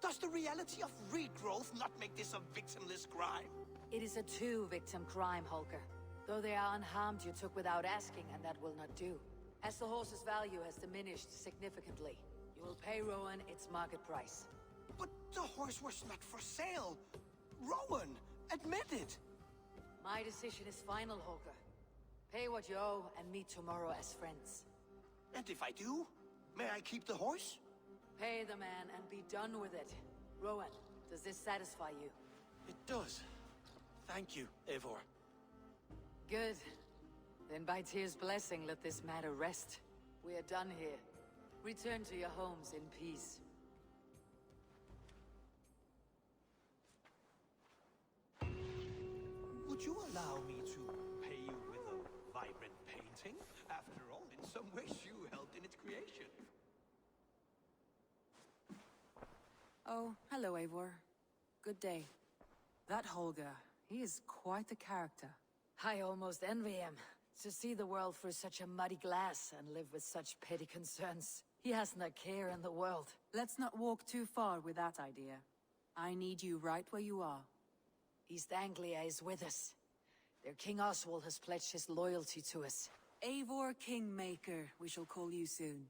Speaker 22: Does the reality of regrowth not make this a victimless crime?
Speaker 1: It is a two-victim crime, Holger. Though they are unharmed, you took without asking, and that will not do. As the horse's value has diminished significantly, you will pay Rowan its market price.
Speaker 22: But the horse was not for sale. Rowan, admit it.
Speaker 1: My decision is final, Holger. Pay what you owe and meet tomorrow as friends.
Speaker 22: And if I do, may I keep the horse?
Speaker 1: Pay the man and be done with it. Rowan, does this satisfy you?
Speaker 21: It does. Thank you, Eivor.
Speaker 1: Good. Then by Tyr's blessing, let this matter rest. We are done here. Return to your homes in peace.
Speaker 22: Would you allow me to pay you with a vibrant painting? After all, in some ways you helped in its creation.
Speaker 2: Oh, hello, Eivor. Good day. That Holger, he is quite the character.
Speaker 1: I almost envy him. To see the world through such a muddy glass and live with such petty concerns. He hasn't a care in the world.
Speaker 2: Let's not walk too far with that idea. I need you right where you are.
Speaker 1: East Anglia is with us. Their King Oswald has pledged his loyalty to us.
Speaker 2: Eivor Kingmaker, we shall call you soon.